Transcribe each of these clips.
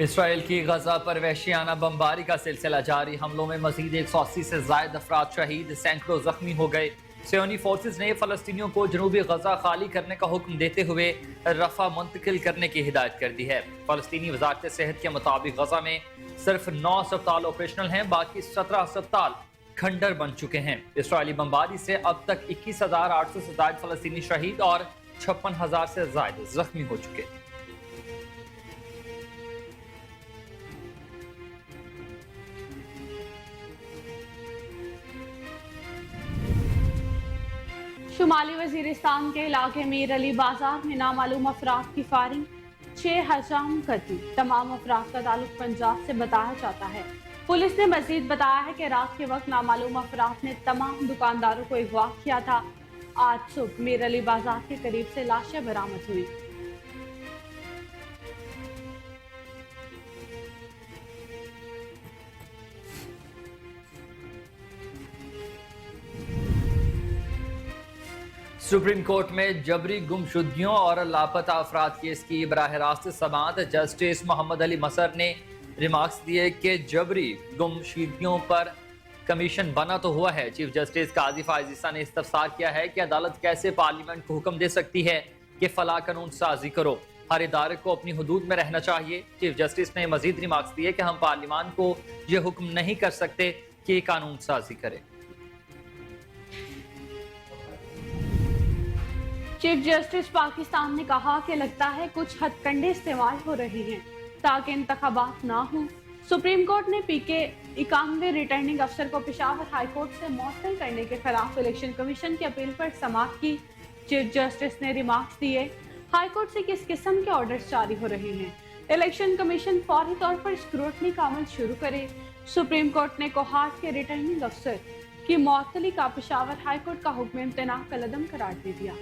اسرائیل کی غزہ پر وحشیانہ بمباری کا سلسلہ جاری، حملوں میں مزید 180 سے زائد افراد شہید، سینکڑوں زخمی ہو گئے۔ صہیونی فورسز نے فلسطینیوں کو جنوبی غزہ خالی کرنے کا حکم دیتے ہوئے رفح منتقل کرنے کی ہدایت کر دی ہے۔ فلسطینی وزارت صحت کے مطابق غزہ میں صرف 9 اسپتال آپریشنل ہیں، باقی 17 اسپتال کھنڈر بن چکے ہیں۔ اسرائیلی بمباری سے اب تک 21,800 سے زائد فلسطینی شہید اور 56,000 سے زائد زخمی ہو چکے۔ شمالی وزیرستان کے علاقے میر علی بازار میں نامعلوم افراد کی فائرنگ، 6 حجام قتل، تمام افراد کا تعلق پنجاب سے بتایا جاتا ہے۔ پولیس نے مزید بتایا ہے کہ رات کے وقت نامعلوم افراد نے تمام دکانداروں کو اغوا کیا تھا۔ آج صبح میر علی بازار کے قریب سے لاشیں برآمد ہوئی۔ سپریم کورٹ میں جبری گمشدگیوں اور لاپتہ افراد کیس کی براہ راست سماعت، جسٹس محمد علی مسر نے ریمارکس دیے کہ جبری گمشدگیوں پر کمیشن بنا تو ہوا ہے۔ چیف جسٹس قاضی فائز عیسیٰ نے استفسار کیا ہے کہ عدالت کیسے پارلیمنٹ کو حکم دے سکتی ہے کہ فلاں قانون سازی کرو، ہر ادارے کو اپنی حدود میں رہنا چاہیے۔ چیف جسٹس نے مزید ریمارکس دیے کہ ہم پارلیمان کو یہ حکم نہیں کر سکتے کہ قانون سازی کرے۔ چیف جسٹس پاکستان نے کہا کہ لگتا ہے کچھ ہتھ کنڈے استعمال ہو رہے ہیں تاکہ انتخابات نہ ہوں۔ سپریم کورٹ نے پی کے 91 ریٹرننگ افسر کو پشاور ہائی کورٹ سے معطل کرنے کے خلاف الیکشن کمیشن کی اپیل پر سماعت کی۔ چیف جسٹس نے ریمارکس دیے، ہائی کورٹ سے کس قسم کے آرڈرز جاری ہو رہے ہیں، الیکشن کمیشن فوری طور پر اسکروٹنی کا عمل شروع کرے۔ سپریم کورٹ نے کوہاٹ کے ریٹرننگ افسر کی معطلی کا پشاور ہائی کورٹ کا حکم امتناع کالعدم قرار دے دیا۔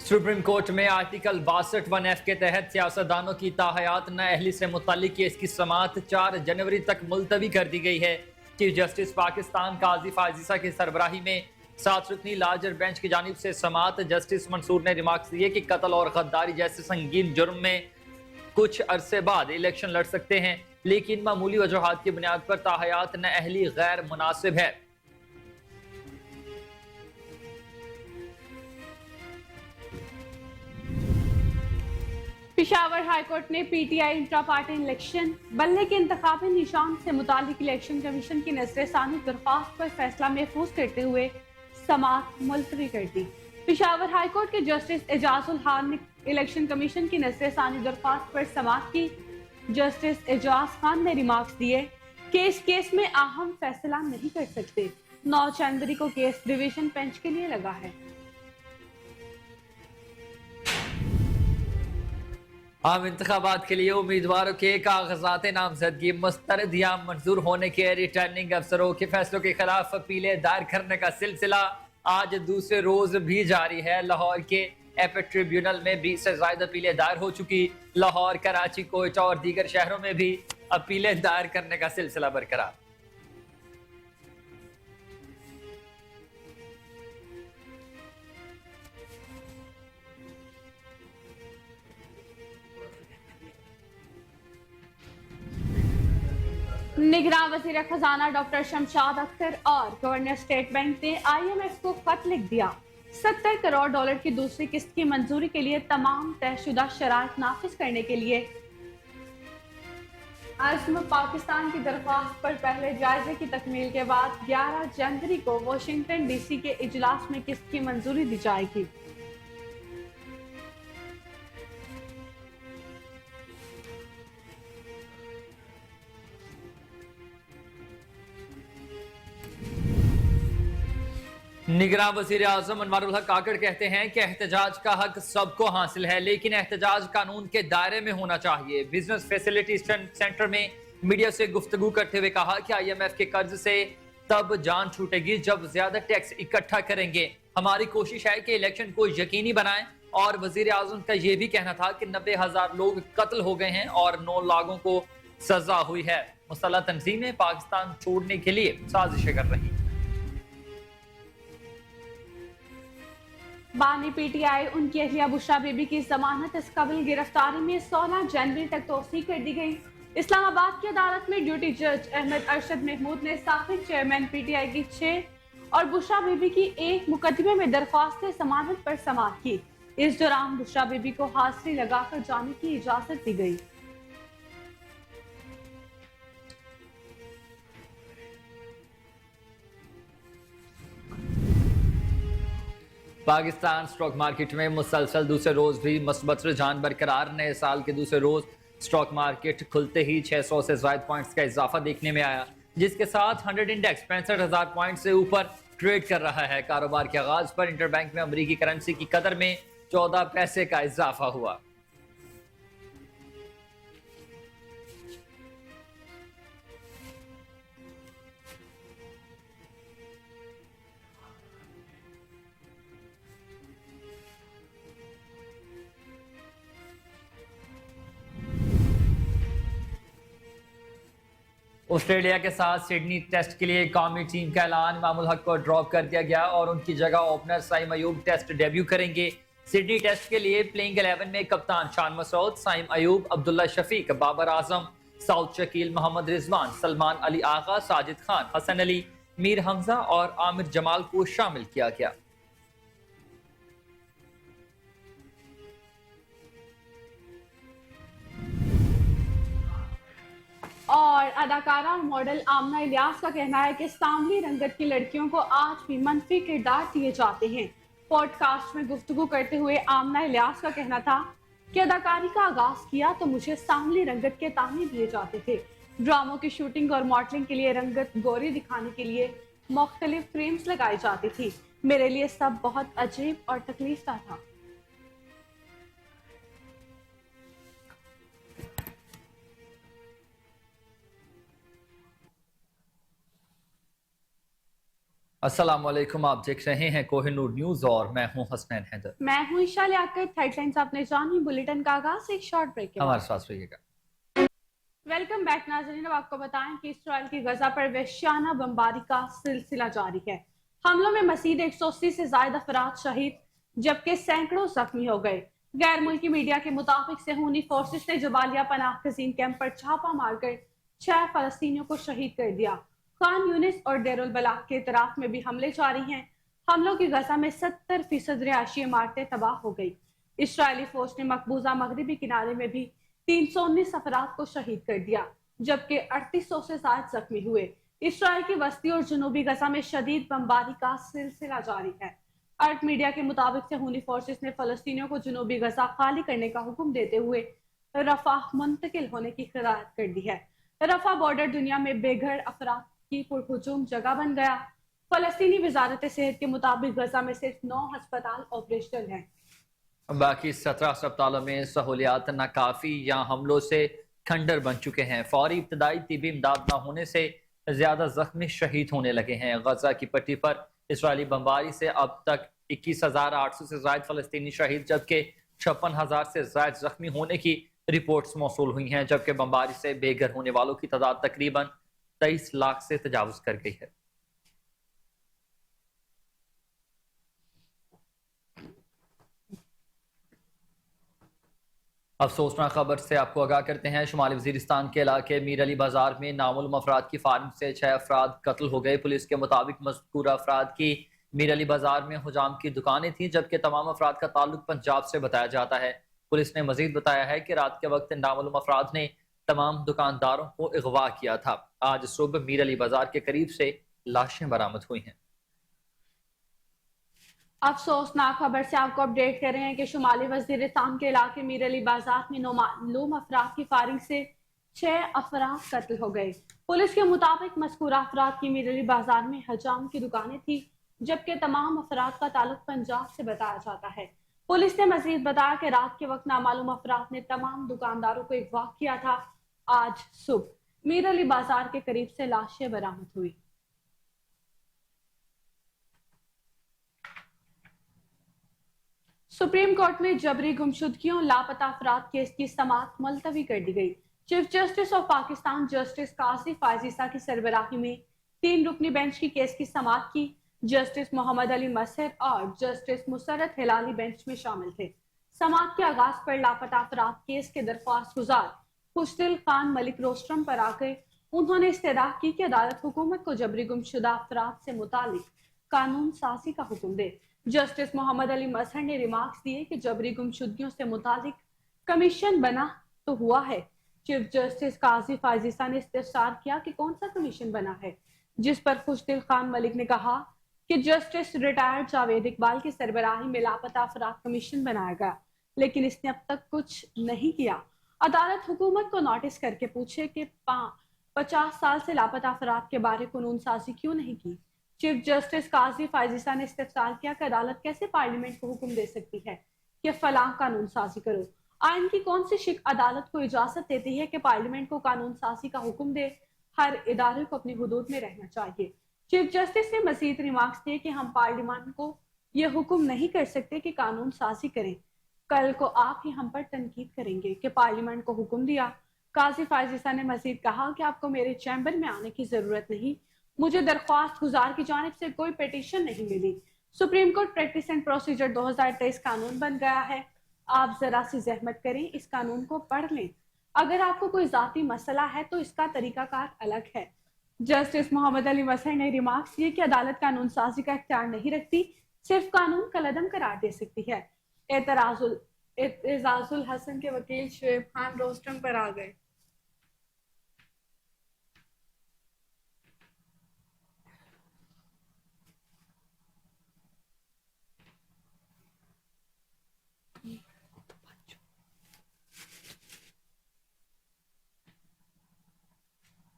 سپریم کورٹ میں آرٹیکل 62(1)(f) کے تحت سیاستدانوں کی تاحیات نااہلی سے متعلق کیس کی سماعت 4 جنوری تک ملتوی کر دی گئی ہے۔ چیف جسٹس پاکستان قاضی فائز عیسیٰ کی سربراہی میں 7 رکنی لارجر بینچ کی جانب سے سماعت، جسٹس منصور نے ریمارکس دیے کہ قتل اور غداری جیسے سنگین جرم میں کچھ عرصے بعد الیکشن لڑ سکتے ہیں، لیکن معمولی وجوہات کی بنیاد پر تاحیات نااہلی غیر مناسب ہے۔ پشاور ہائی کورٹ نے P T I intra party election بلے کے انتخابی نشان سے متعلق الیکشن کمیشن کی نظر ثانی درخواست پر فیصلہ محفوظ کرتے ہوئے سماعت ملتوی کر دی۔ پشاور ہائی کورٹ کے جسٹس اعجاز الحال نے الیکشن کمیشن کی نظر ثانی درخواست پر سماعت کی۔ جسٹس اعجاز خان نے ریمارکس دیے کہ اس کیس میں اہم فیصلہ نہیں کر سکتے، 9 جنوری کو کیس ڈویژن بینچ کے لیے لگا ہے۔ عام انتخابات کے لیے امیدواروں کے کاغذات نامزدگی مسترد یا منظور ہونے کے ریٹرننگ افسروں کے فیصلوں کے خلاف اپیلیں دائر کرنے کا سلسلہ آج دوسرے روز بھی جاری ہے۔ لاہور کے ایپٹ ٹریبیونل میں 20 سے زائد اپیلیں دائر ہو چکی۔ لاہور، کراچی، کوئٹہ اور دیگر شہروں میں بھی اپیلیں دائر کرنے کا سلسلہ برقرار۔ نگراں وزیر خزانہ ڈاکٹر شمشاد اختر اور گورنر اسٹیٹ بینک نے آئی ایم ایف کو خط لکھ دیا، $70 کروڑ کی دوسری قسط کی منظوری کے لیے تمام طے شدہ شرائط نافذ کرنے کے لیے عزم پاکستان کی درخواست پر پہلے جائزے کی تکمیل کے بعد 11 جنوری کو واشنگٹن ڈی سی کے اجلاس میں قسط کی منظوری دی جائے گی۔ نگراں وزیر اعظم انوار الحق کاکڑ کہتے ہیں کہ احتجاج کا حق سب کو حاصل ہے، لیکن احتجاج قانون کے دائرے میں ہونا چاہیے۔ بزنس فیسلٹی سینٹر میں میڈیا سے گفتگو کرتے ہوئے کہا کہ آئی ایم ایف کے قرض سے تب جان چھوٹے گی جب زیادہ ٹیکس اکٹھا کریں گے۔ ہماری کوشش ہے کہ الیکشن کو یقینی بنائیں، اور وزیر اعظم کا یہ بھی کہنا تھا کہ 90,000 لوگ قتل ہو گئے ہیں اور 9 لاکھوں کو سزا ہوئی ہے۔ مسلح تنظیمیں پاکستان چھوڑنے کے لیے سازشیں کر رہی ہیں۔ बानी पीटीआई उनकी अहलिया बुशरा बीबी की जमानत इस कबल गिरफ्तारी में 16 जनवरी तक तोसी कर दी गई। इस्लामाबाद की अदालत में ड्यूटी जज अहमद अरशद महमूद ने साबिक चेयरमैन पीटीआई की 6 और बुशरा बीबी की 1 मुकदमे में दरख्वास्त जमानत पर समाअत की। इस दौरान बुशरा बीबी को हाजिरी लगाकर जाने की इजाजत दी गई। पाकिस्तान स्टॉक मार्केट में मुसलसल दूसरे रोज भी मस्बत रुझान बरकरार। नए साल के दूसरे रोज स्टॉक मार्केट खुलते ही 600 से ज्यादा पॉइंट्स का इजाफा देखने में आया, जिसके साथ 100 इंडेक्स 65,000 पॉइंट से ऊपर ट्रेड कर रहा है। कारोबार के आगाज पर इंटरबैंक में अमरीकी करेंसी की कदर में 14 पैसे का इजाफा हुआ। ऑस्ट्रेलिया के साथ सिडनी टेस्ट के लिए कौमी टीम का ऐलान। इमामुल हक को ड्रॉप कर दिया गया और उनकी जगह opener Saim Ayub test debut करेंगे। सिडनी टेस्ट के लिए प्लेइंग 11 में कप्तान शान मसूद, साइम अयूब, अब्दुल्ला शफीक, बाबर आजम, साउद शकील, मोहम्मद रिजवान, सलमान अली आगा, साजिद खान, हसन अली, मीर हमजा और आमिर जमाल को शामिल किया गया। और अदाकारा और मॉडल आमना इलियास का कहना है कि सांवली रंगत की लड़कियों को आज भी मनफी किरदार दिए जाते हैं। पॉडकास्ट में गुफ्तगू करते हुए आमना इलियास का कहना था कि अदाकारी का आगाज किया तो मुझे सांवली रंगत के ताने दिए जाते थे। ड्रामों की शूटिंग और मॉडलिंग के लिए रंगत गोरी दिखाने के लिए मुख्तलिफ फ्रेम्स लगाई जाती थी। मेरे लिए सब बहुत अजीब और तकलीफ का था। अस्सलाम वालेकुम, आप देख रहे हैं कोहिनूर न्यूज और मैं हूं हसनैन हैदर। मैं हूं ईशा लियाकत। हेडलाइंस आपने जानी। बुलेटिन का आगाज एक शॉर्ट ब्रेक के हमारे साथ रहिएगा। वेलकम बैक नाज़रीन। अब आपको बताएं कि इस्राइल की गजा पर वहशियाना बमबारी का सिलसिला जारी है। हमलों में मजीद 180 से ज्यादा अफराद शहीद जबकि सैकड़ों जख्मी हो गए। गैर मुल्की मीडिया के मुताबिक सेहूनी फोर्सेस ने जबालिया पनाह गजीन कैंप पर छापा मारकर 6 फलस्तीनियों को शहीद कर दिया। खान यूनिस और डेरुल बलाग के इतराफ में भी हमले जारी हैं। हमलों की गजा में 70% रिहायशी इमारतें तबाह हो गई। इस्राएली फौज ने मकबूजा मगरबी किनारे में भी 319 अफराद को शहीद कर दिया जबकि 3800 से ज्यादा जख्मी हुए। इस्राएल की वस्ती और जनूबी गजा में शदीद बमबारी का सिलसिला जारी है। अर्क मीडिया के मुताबिक सेहूनी फोर्सेस ने फलस्तीनियों को जनूबी गजा खाली करने का हुक्म देते हुए रफाह मुंतकिल होने की हिदायत कर दी है। रफा बॉर्डर दुनिया में बेघर अफराद की पुरहुजूम जगह बन गया। फलस्तीनी वजारत सेहत के मुताबिक गजा में सिर्फ 9 अस्पताल ऑपरेशनल हैं। बाकी 17 अस्पतालों में सहूलियात नाकाफी या हमलों से खंडर बन चुके हैं। फौरी इब्तदाई तिबी इमदाद न होने से ज्यादा जख्मी शहीद होने लगे हैं। गजा की पट्टी पर इसराइली बमबारी से अब तक 21,800 से ज्यादा फलस्तीनी शहीद जबकि 56,000 से ज्यादा जख्मी होने की रिपोर्ट्स मौसूल हुई हैं, जबकि बमबारी से बेघर होने वालों की तादाद तकरीबन 23 लाख से तजावुज कर गई है। अफसोसनाक खबर से आपको आगाह करते हैं। शुमाली वजीरिस्तान के इलाके मीर अली बाजार में नामालूम अफराद की फार्म से 6 अफराद कत्ल हो गए। पुलिस के मुताबिक मज़कूरा अफराद की मीर अली बाजार में हुजाम की दुकानें थीं जबकि तमाम अफराद का ताल्लुक पंजाब से बताया जाता है। पुलिस ने मजीद बताया है कि रात के वक्त नामालूम अफराद ने तमाम दुकानदारों को अगवा किया था। आज सुबह मीर अली बाजार के करीब से लाशें बरामद हुई हैं। अफसोसनाक खबर से आपको अपडेट कर रहे हैं कि शुमाली वजीरिस्तान के इलाके मीर अली बाजार में नामालूम अफराद की फायरिंग से 6 अफराद कत्ल हो गए। पुलिस के मुताबिक मज़कूरा अफराद की मीर अली बाजार में हजाम की दुकानें थी जबकि तमाम अफराद का ताल्लुक पंजाब से बताया जाता है। पुलिस ने मजीद बताया कि रात के वक्त नामालूम अफराद ने तमाम दुकानदारों को अगवा किया था। आज सुबह मीर अली बाजार के करीब से लाशें बरामद हुई। सुप्रीम कोर्ट में जबरी गुमशुदगियों लापता अफराद केस की समाअत मुलतवी कर दी गई। Chief justice of Pakistan justice काजी फायजीसा की सरबराही में 3 रुकनी बेंच की केस की समाअत की। जस्टिस मोहम्मद अली मसहर और जस्टिस मुसर्रत हिलाली बेंच में शामिल थे। समाअत के आगाज पर लापता अफराद केस के दरख्वास्त गुजार खुशदिल खान मलिक रोस्ट्रम पर आकर उन्होंने इस्तदा की कि अदालत हुकूमत को जबरी गुमशुदा अफराद से मुतालिक कानून साजी का हुक्म दे। जस्टिस मोहम्मद अली मसहर ने रिमार्क्स दिए कि जबरी गुमशुदगियों से मुतालिक कमीशन बना तो हुआ है। चीफ जस्टिस काजी फाजिसा ने इस्तफसार किया कि कौन सा कमीशन बना है, जिस पर खुशदिल खान मलिक ने कहा कि जस्टिस रिटायर्ड जावेद इकबाल की सरबराही में लापता अफराद कमीशन बनाया गया, लेकिन इसने अब तक कुछ नहीं किया। अदालत हुकूमत को नोटिस करके पूछे कि 50 साल से लापता अफराद के बारे कानून साजी क्यों नहीं की। चीफ जस्टिस काजी फाजिसा ने इस्तफसार किया कि अदालत कैसे पार्लियामेंट को हुक्म दे सकती है कि फलां कानून साजी करो। आइन की कौन सी शिक अदालत को इजाजत देती है कि पार्लियामेंट को कानून साजी का हुक्म दे। हर इदारे को अपनी हुदूद में रहना चाहिए। चीफ जस्टिस ने मजीद रिमार्क्स दिए कि हम पार्लियामेंट को यह हुक्म नहीं कर सकते कि कानून साजी करें। कल को आप ही हम पर तनकीद करेंगे कि पार्लियामेंट को हुक्म दिया। काजी फाजिसा ने मजीद कहा कि आपको मेरे चैम्बर में आने की जरूरत नहीं, मुझे दरख्वास्त गुजार की जानिब से कोई पिटीशन नहीं मिली। Supreme court practice and procedure 2023 कानून बन गया है, आप जरा सी जहमत करें, इस कानून को पढ़ लें। अगर आपको कोई जाती मसला है तो इसका तरीकाकार अलग है। जस्टिस मोहम्मद अली मसहर ने रिमार्क्स किए कि अदालत कानून साजी का इख्तियार नहीं रखती, सिर्फ कानून कलअदम करार दे सकती है। एतजाजुल हसन के वकील शुएब खान रोस्टम पर आ गए।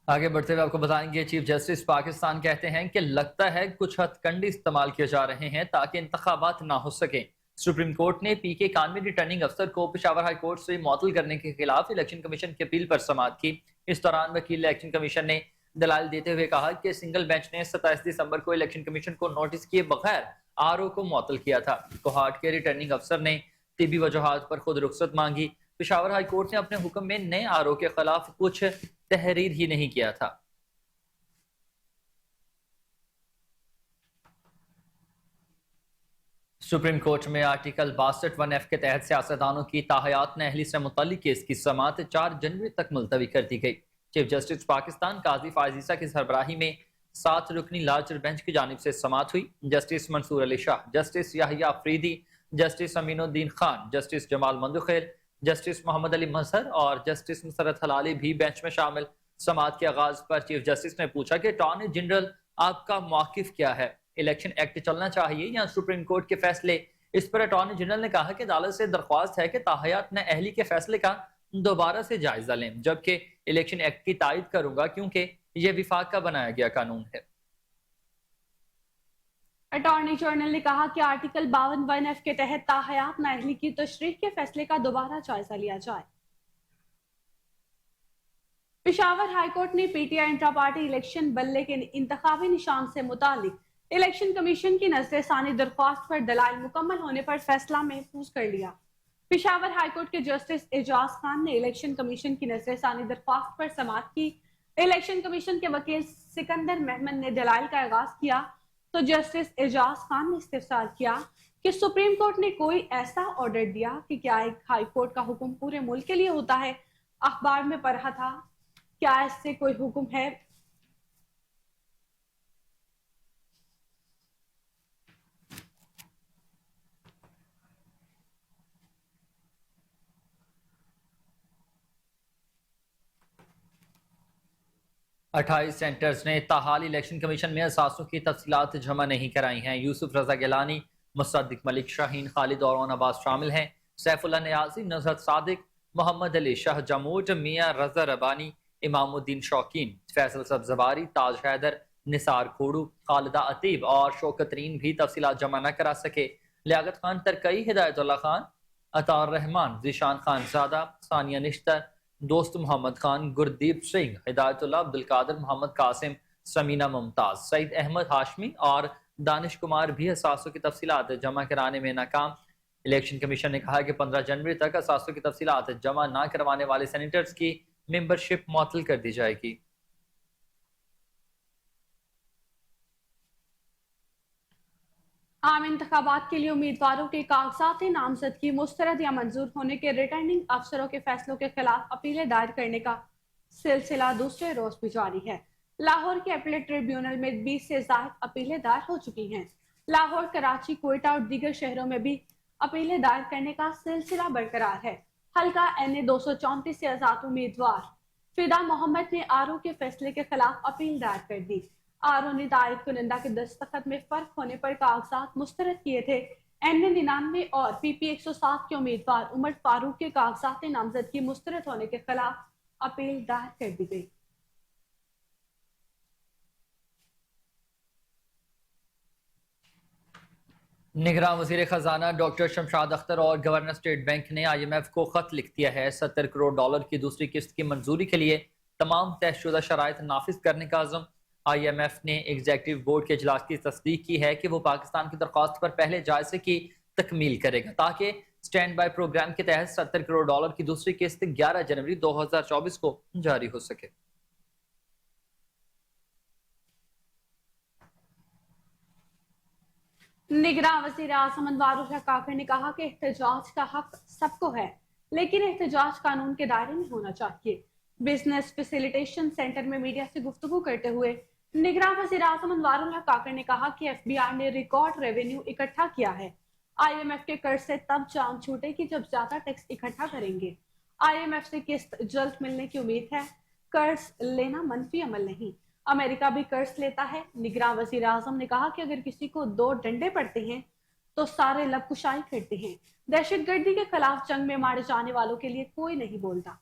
आगे बढ़ते हुए आपको बताएंगे चीफ जस्टिस पाकिस्तान कहते हैं कि लगता है कुछ हथकंडे इस्तेमाल किए जा रहे हैं ताकि इंतखाबात ना हो सके। सुप्रीम कोर्ट ने पीके कानवी रिटर्निंग अफसर को पेशावर हाई कोर्ट से मुअत्तल करने के खिलाफ इलेक्शन कमीशन की अपील पर समाअत की। इस दौरान वकील इलेक्शन कमीशन ने दलाल देते हुए कहा कि सिंगल बेंच ने 27 दिसंबर को इलेक्शन कमीशन को नोटिस किए बगैर आरओ को मुअत्तल किया था। कोहाट के रिटर्निंग अफसर ने तिबी वजूहात पर खुद रुख्सत मांगी। पेशावर हाई कोर्ट ने अपने हुक्म में नए आरओ के खिलाफ कुछ तहरीर ही नहीं किया था। सुप्रीम कोर्ट में आर्टिकल 62(1)F के तहत सियासतदानों की ताहयात नाअहली से मुतल्लिक केस की समाअत 4 जनवरी तक मुलतवी कर दी गई। चीफ जस्टिस पाकिस्तान काजी फाजिसा की सरबराही में 7 रुकनी लार्जर बेंच की जानिब से समाअत हुई। Justice Mansoor Ali Shah, justice Yahya Afridi, justice Aminuddin Khan, justice Jamal Mandokhail, justice Mohammad Ali Mazhar और जस्टिस मुसर्रत हलाली भी बेंच में शामिल। समाअत के आगाज पर चीफ जस्टिस ने पूछा कि अटॉर्नी जनरल आपका मौकिफ क्या है, इलेक्शन एक्ट चलना चाहिए या सुप्रीम कोर्ट के फैसले। इस पर अटॉर्नी जनरल ने कहा कि अदालत से दरख्वास्त है कि ताहयात नाअहली के फैसले का दोबारा से जायजा लें, जबकि इलेक्शन एक्ट की तायद करूंगा क्योंकि यह विफाक का बनाया गया कानून है। अटॉर्नी जनरल ने कहा कि आर्टिकल 52(1)F के तहत ताहयात नाअहली की तशरीह के फैसले का दोबारा जायजा लिया जाए। पेशावर हाईकोर्ट ने पीटीआई इंट्रा पार्टी इलेक्शन बल्ले के इंतखाबी निशान से मुतालिक इलेक्शन कमीशन की नजरसानी दरख्वास्त पर दलाइल मुकम्मल होने पर फैसला महफूज कर लिया। पेशावर हाईकोर्ट के जस्टिस एजाज खान ने इलेक्शन कमीशन की नजरसानी दरख्वास्त पर समाअत की। इलेक्शन कमीशन के वकील सिकंदर मेहमद ने दलाइल का आगाज किया तो जस्टिस एजाज खान ने इस्तफसार किया कि सुप्रीम कोर्ट ने कोई ऐसा ऑर्डर दिया कि क्या एक हाई कोर्ट का हुक्म पूरे मुल्क के लिए होता है। अखबार में पढ़ा था, क्या इससे कोई हुक्म है? अट्ठाईस सेंटर्स ने ताहाल इलेक्शन कमीशन में असासों की तफसीलात जमा नहीं कराई हैं। यूसुफ रजा गिलानी, मुसद्दिक मलिक, शाहीन खालिद और ओन अब्बास शामिल हैं। सैफुल्लाह नियाज़ी, नज़रत सादिक, मोहम्मद अली शाह जमूट, मियाँ रजा रबानी, इमामुद्दीन शौकीन, फैसल सब्जवारी, ताज हैदर, निसार खोड़ू, खालिदा अतीब और शौकतरीन भी तफसीलात जमा न करा सके। लियाकत खान तरकई, हिदायतुल्लाह खान, अतार रहमान, जीशान खान ज़ादा, सानिया निश्तर, दोस्त मोहम्मद खान, गुरदीप सिंह, हिदायतुल्लाह, अब्दुल कादिर, मोहम्मद कासिम, समीना मुमताज, सईद अहमद हाशमी और दानिश कुमार भी असासों की तफसीलात जमा कराने में नाकाम। इलेक्शन कमीशन ने कहा कि 15 जनवरी तक असासों की तफसीलात जमा न करवाने वाले सेनेटर्स की मेंबरशिप मुअत्तल कर दी जाएगी। आम इंतखाबात के लिए उम्मीदवारों के कागजात नामजदगी मुस्तरद या मंजूर होने के रिटर्निंग अफसरों के फैसलों के खिलाफ अपीलें दायर करने का सिलसिला दूसरे रोज भी जारी है। लाहौर के अपीलेट ट्रिब्यूनल में 20 से ज्यादा अपीलें दायर हो चुकी हैं। लाहौर, कराची, कोयटा और दीगर शहरों में भी अपीलें दायर करने का सिलसिला बरकरार है। हल्का NA 234 से आजाद उम्मीदवार फिदा मोहम्मद ने आरओ के फैसले के खिलाफ अपील दायर कर दी। आरओ ने दायर कुनिंदा के दस्तखत में फर्क होने पर कागजात मुस्तरद किए थे। NA 99 और PP 107 के उम्मीदवार उमर फारूक के कागजात नामजदगी मुस्तरद होने के खिलाफ अपील दायर कर दी गई। निगरान वज़ीर ख़जाना डॉक्टर शमशाद अख्तर और गवर्नर स्टेट बैंक ने IMF को ख़त लिख दिया है। $70 करोड़ की दूसरी किस्त की मंजूरी के लिए तमाम तयशुदा शराइत नाफिज करने का अज़म। IMF ने एग्जीक्यूटिव बोर्ड के इजलास की तस्दीक की है कि वो पाकिस्तान की दरख्वास्त पर पहले जायजे की तकमील करेगा ताकि स्टैंड बाय प्रोग्राम के तहत $70 करोड़ की दूसरी किस्त 11 जनवरी 2024 को जारी हो सके। निगरान वज़ीर आज़म अनवारुल हक काकर ने कहा कि एहतजाज का हक सबको है, लेकिन एहतजाज कानून के दायरे में होना चाहिए। बिजनेस फैसिलिटेशन सेंटर में मीडिया से गुफ्तगू करते हुए निगरान वज़ीर आज़म अनवारुल हक काकर ने कहा कि FBI ने रिकॉर्ड रेवेन्यू इकट्ठा किया है। IMF के कर्ज से तब जान छूटेगी जब ज्यादा टैक्स इकट्ठा करेंगे। IMF से किस्त जल्द मिलने की उम्मीद है। कर्ज लेना मनफी अमल नहीं, अमेरिका भी कर्ज लेता है। निगरान वज़ीर आज़म ने कहा कि अगर किसी को 2 डंडे पड़ते हैं तो सारे लब कुशाई करते हैं। दहशतगर्दी के खिलाफ जंग में मारे जाने वालों के लिए कोई नहीं बोलता।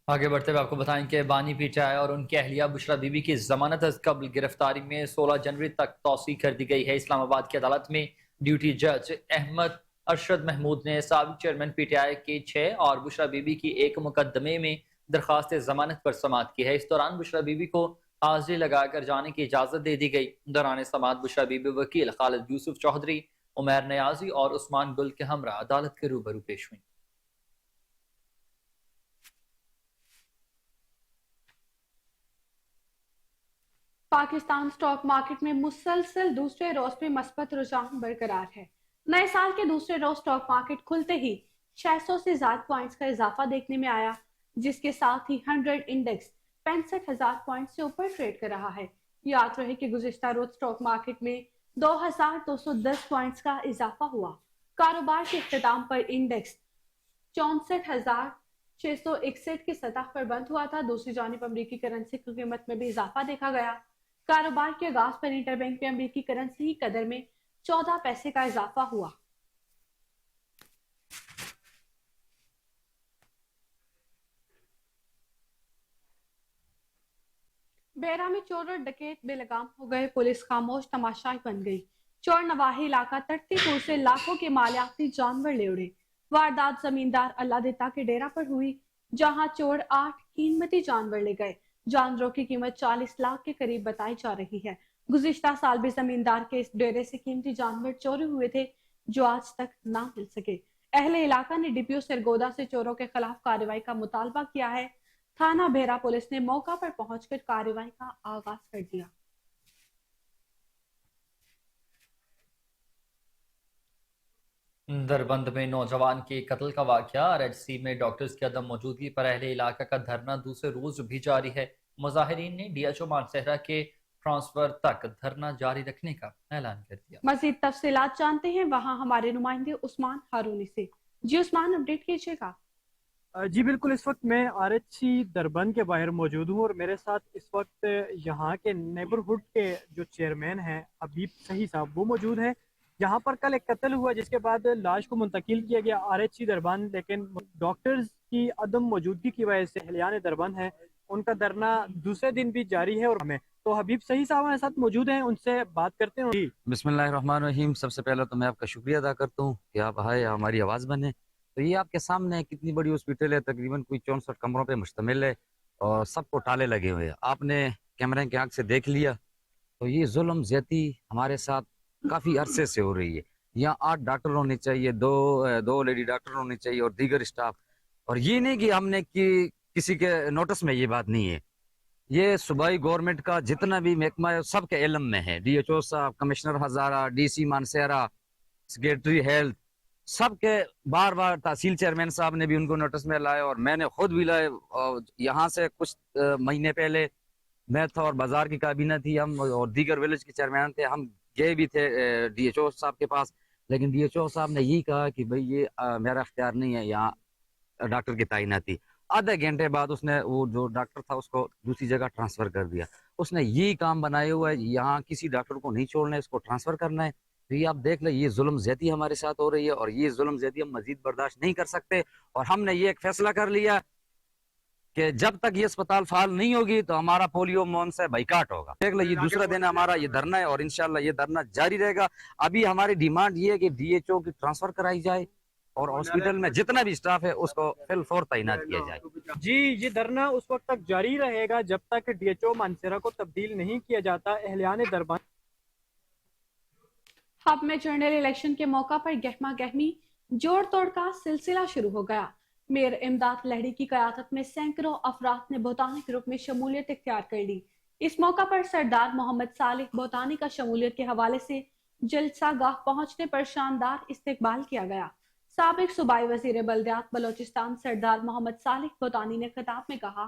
आगे बढ़ते हुए आपको बताएं कि बानी PTI और उनकी अहलिया बुशरा बीबी की जमानत अज कबल गिरफ्तारी में 16 जनवरी तक तौसी कर दी गई है। इस्लामाबाद की अदालत में ड्यूटी जज अहमद अरशद महमूद ने साबिक चेयरमैन PTI के 6 और बुशरा बीबी की एक मुकदमे में दरखास्त जमानत पर समाअत की है। इस दौरान बुशरा बीबी को हाजिरी लगाकर जाने की इजाजत दे दी गई। दौरान समाअत बुशरा बीबी वकील खालिद यूसुफ चौधरी, उमैर नियाजी और उस्मान गुल के हमरा अदालत के रूबरू पेश हुई। पाकिस्तान स्टॉक मार्केट में मुसलसल दूसरे रोज पे मस्बत रुझान बरकरार है। नए साल के दूसरे रोज स्टॉक मार्केट खुलते ही 600 से ज्यादा पॉइंट्स का इजाफा देखने में आया, जिसके साथ ही 100 इंडेक्स 65,000 पॉइंट से ऊपर ट्रेड कर रहा है। याद रहे कि गुज़िश्ता रोज स्टॉक मार्केट में 2,210 पॉइंट्स का इजाफा हुआ। कारोबार के इख्तिताम पर इंडेक्स 64,661 की सतह पर बंद हुआ था। दूसरी जानिब अमरीकी करेंसी की कीमत में भी इजाफा देखा गया। कारोबार के आगाज पर इंटरबैंक में अमरीकी करेंसी की कदर में 14 पैसे का इजाफा हुआ। बेरा में चोर और डकैत बेलगाम हो गए, पुलिस खामोश तमाशाई बन गई। चोर नवाही इलाका तड़तीपुर से लाखों के मालियाती जानवर ले उड़े। वारदात जमींदार अल्लाह देता के डेरा पर हुई, जहां चोर 8 कीमती जानवर ले गए। जानवरों की कीमत 40 लाख के करीब बताई जा रही है। गुज़िश्ता साल भी जमींदार के इस डेरे से कीमती जानवर चोरी हुए थे, जो आज तक ना मिल सके। अहले इलाका ने DPO सरगोदा से चोरों के खिलाफ कार्रवाई का मुतालबा किया है। थाना बेरा पुलिस ने मौका पर पहुंचकर कार्रवाई का आगाज कर दिया। दरबंद में नौजवान के कत्ल का वाकया। RHC में डॉक्टर्स की अदम मौजूदगी पर अहले इलाका का धरना दूसरे रोज भी जारी है। मुजाहिरीन ने DHO मानसहरा के ट्रांसफर तक धरना जारी रखने का ऐलान कर दिया। मजीद तफसीलात जानते हैं वहां हमारे नुमाइंदे उस्मान हारूनी से। जी उस्मान, अपडेट कीजिएगा। जी बिल्कुल, इस वक्त मैं RHC दरबंद के बाहर मौजूद हूँ और मेरे साथ इस वक्त यहाँ के नेबरहुड के जो चेयरमैन हैं हबीब सही साहब, वो मौजूद हैं। यहाँ पर कल एक कत्ल हुआ जिसके बाद लाश को मुंतकिल किया गया RHC दरबंद, लेकिन डॉक्टर्स की अदम मौजूदगी की वजह से अहलियान दरबंद हैं, उनका धरना दूसरे दिन भी जारी है। और हमें तो हबीब सही साहब हमारे साथ मौजूद हैं, उनसे बात करते हैं। बिस्मिल्लाहिर्रहमानिर्रहीम। सबसे पहले तो मैं आपका शुक्रिया अदा करता हूँ कि आप आए, हमारी आवाज़ बने। तो ये आपके सामने कितनी बड़ी हॉस्पिटल है, तकरीबन कोई 64 कमरों पे मुश्तमिल है और सबको ताले लगे हुए हैं। आपने कैमरे की आंख से देख लिया। तो ये जुल्म ज्यादती हमारे साथ काफ़ी अरसे से हो रही है। यहाँ 8 डॉक्टर होने चाहिए, दो लेडी डॉक्टर होने चाहिए और दीगर स्टाफ। और ये नहीं कि हमने किसी के नोटिस में ये बात नहीं है, ये सूबाई गवर्नमेंट का जितना भी महकमा है सबके इल्म में है। DHO साहब, कमिश्नर हजारा, DC मानसेरा, सेक्रेटरी हेल्थ, सबके बार बार तहसील चेयरमैन साहब ने भी उनको नोटिस में लाया और मैंने खुद भी लाए। यहाँ से कुछ महीने पहले मैं था और बाजार की काबीना थी, हम और दीगर विलेज के चेयरमैन थे, हम गए भी थे DHO साहब के पास, लेकिन DHO साहब ने यही कहा कि भाई ये मेरा इख्तियार नहीं है यहाँ डॉक्टर की तैनाती। आधे घंटे बाद उसने वो जो डॉक्टर था उसको दूसरी जगह ट्रांसफर कर दिया। उसने यही काम बनाए हुआ है, यहाँ किसी डॉक्टर को नहीं छोड़ना है, इसको ट्रांसफर करना है। तो ये आप देख लें, ये जुल्म ज़्यादती हमारे साथ हो रही है और ये जुल्म ज़्यादती हम मजीद बर्दाश्त नहीं कर सकते। और हमने ये एक फैसला कर लिया कि जब तक ये अस्पताल फाल नहीं होगी तो हमारा पोलियो मुहिम से बाइकाट होगा। देख लो, ये दूसरा दिन हमारा ये धरना है और इंशाल्लाह ये धरना जारी रहेगा। अभी हमारी डिमांड ये है कि DHO की ट्रांसफर कराई जाए और हॉस्पिटल में जितना भी स्टाफ है उसको फिल फौर तैनात किया जाए। जी, ये धरना उस वक्त तक जारी रहेगा जब तक DHO मानसेरा को तब्दील नहीं किया जाता। अहलियान दरबार हब में जनरल इलेक्शन के मौका पर गहमा गहमी जोड़ तोड़ का सिलसिला शुरू हो गया। मेयर इमदाद लहड़ी की क़यादत में सैकड़ों अफराद ने बोतानी ग्रुप में शमूलियत इख्तियार कर ली। इस मौका पर सरदार मोहम्मद सालिक बोतानी का शमूलियत के हवाले से जलसा गाह पहुंचने पर शानदार इस्तकबाल किया गया। साबिक सूबाई वजीर बल्दियात बलोचिस्तान सरदार मोहम्मद सालिक बोतानी ने खिताब में कहा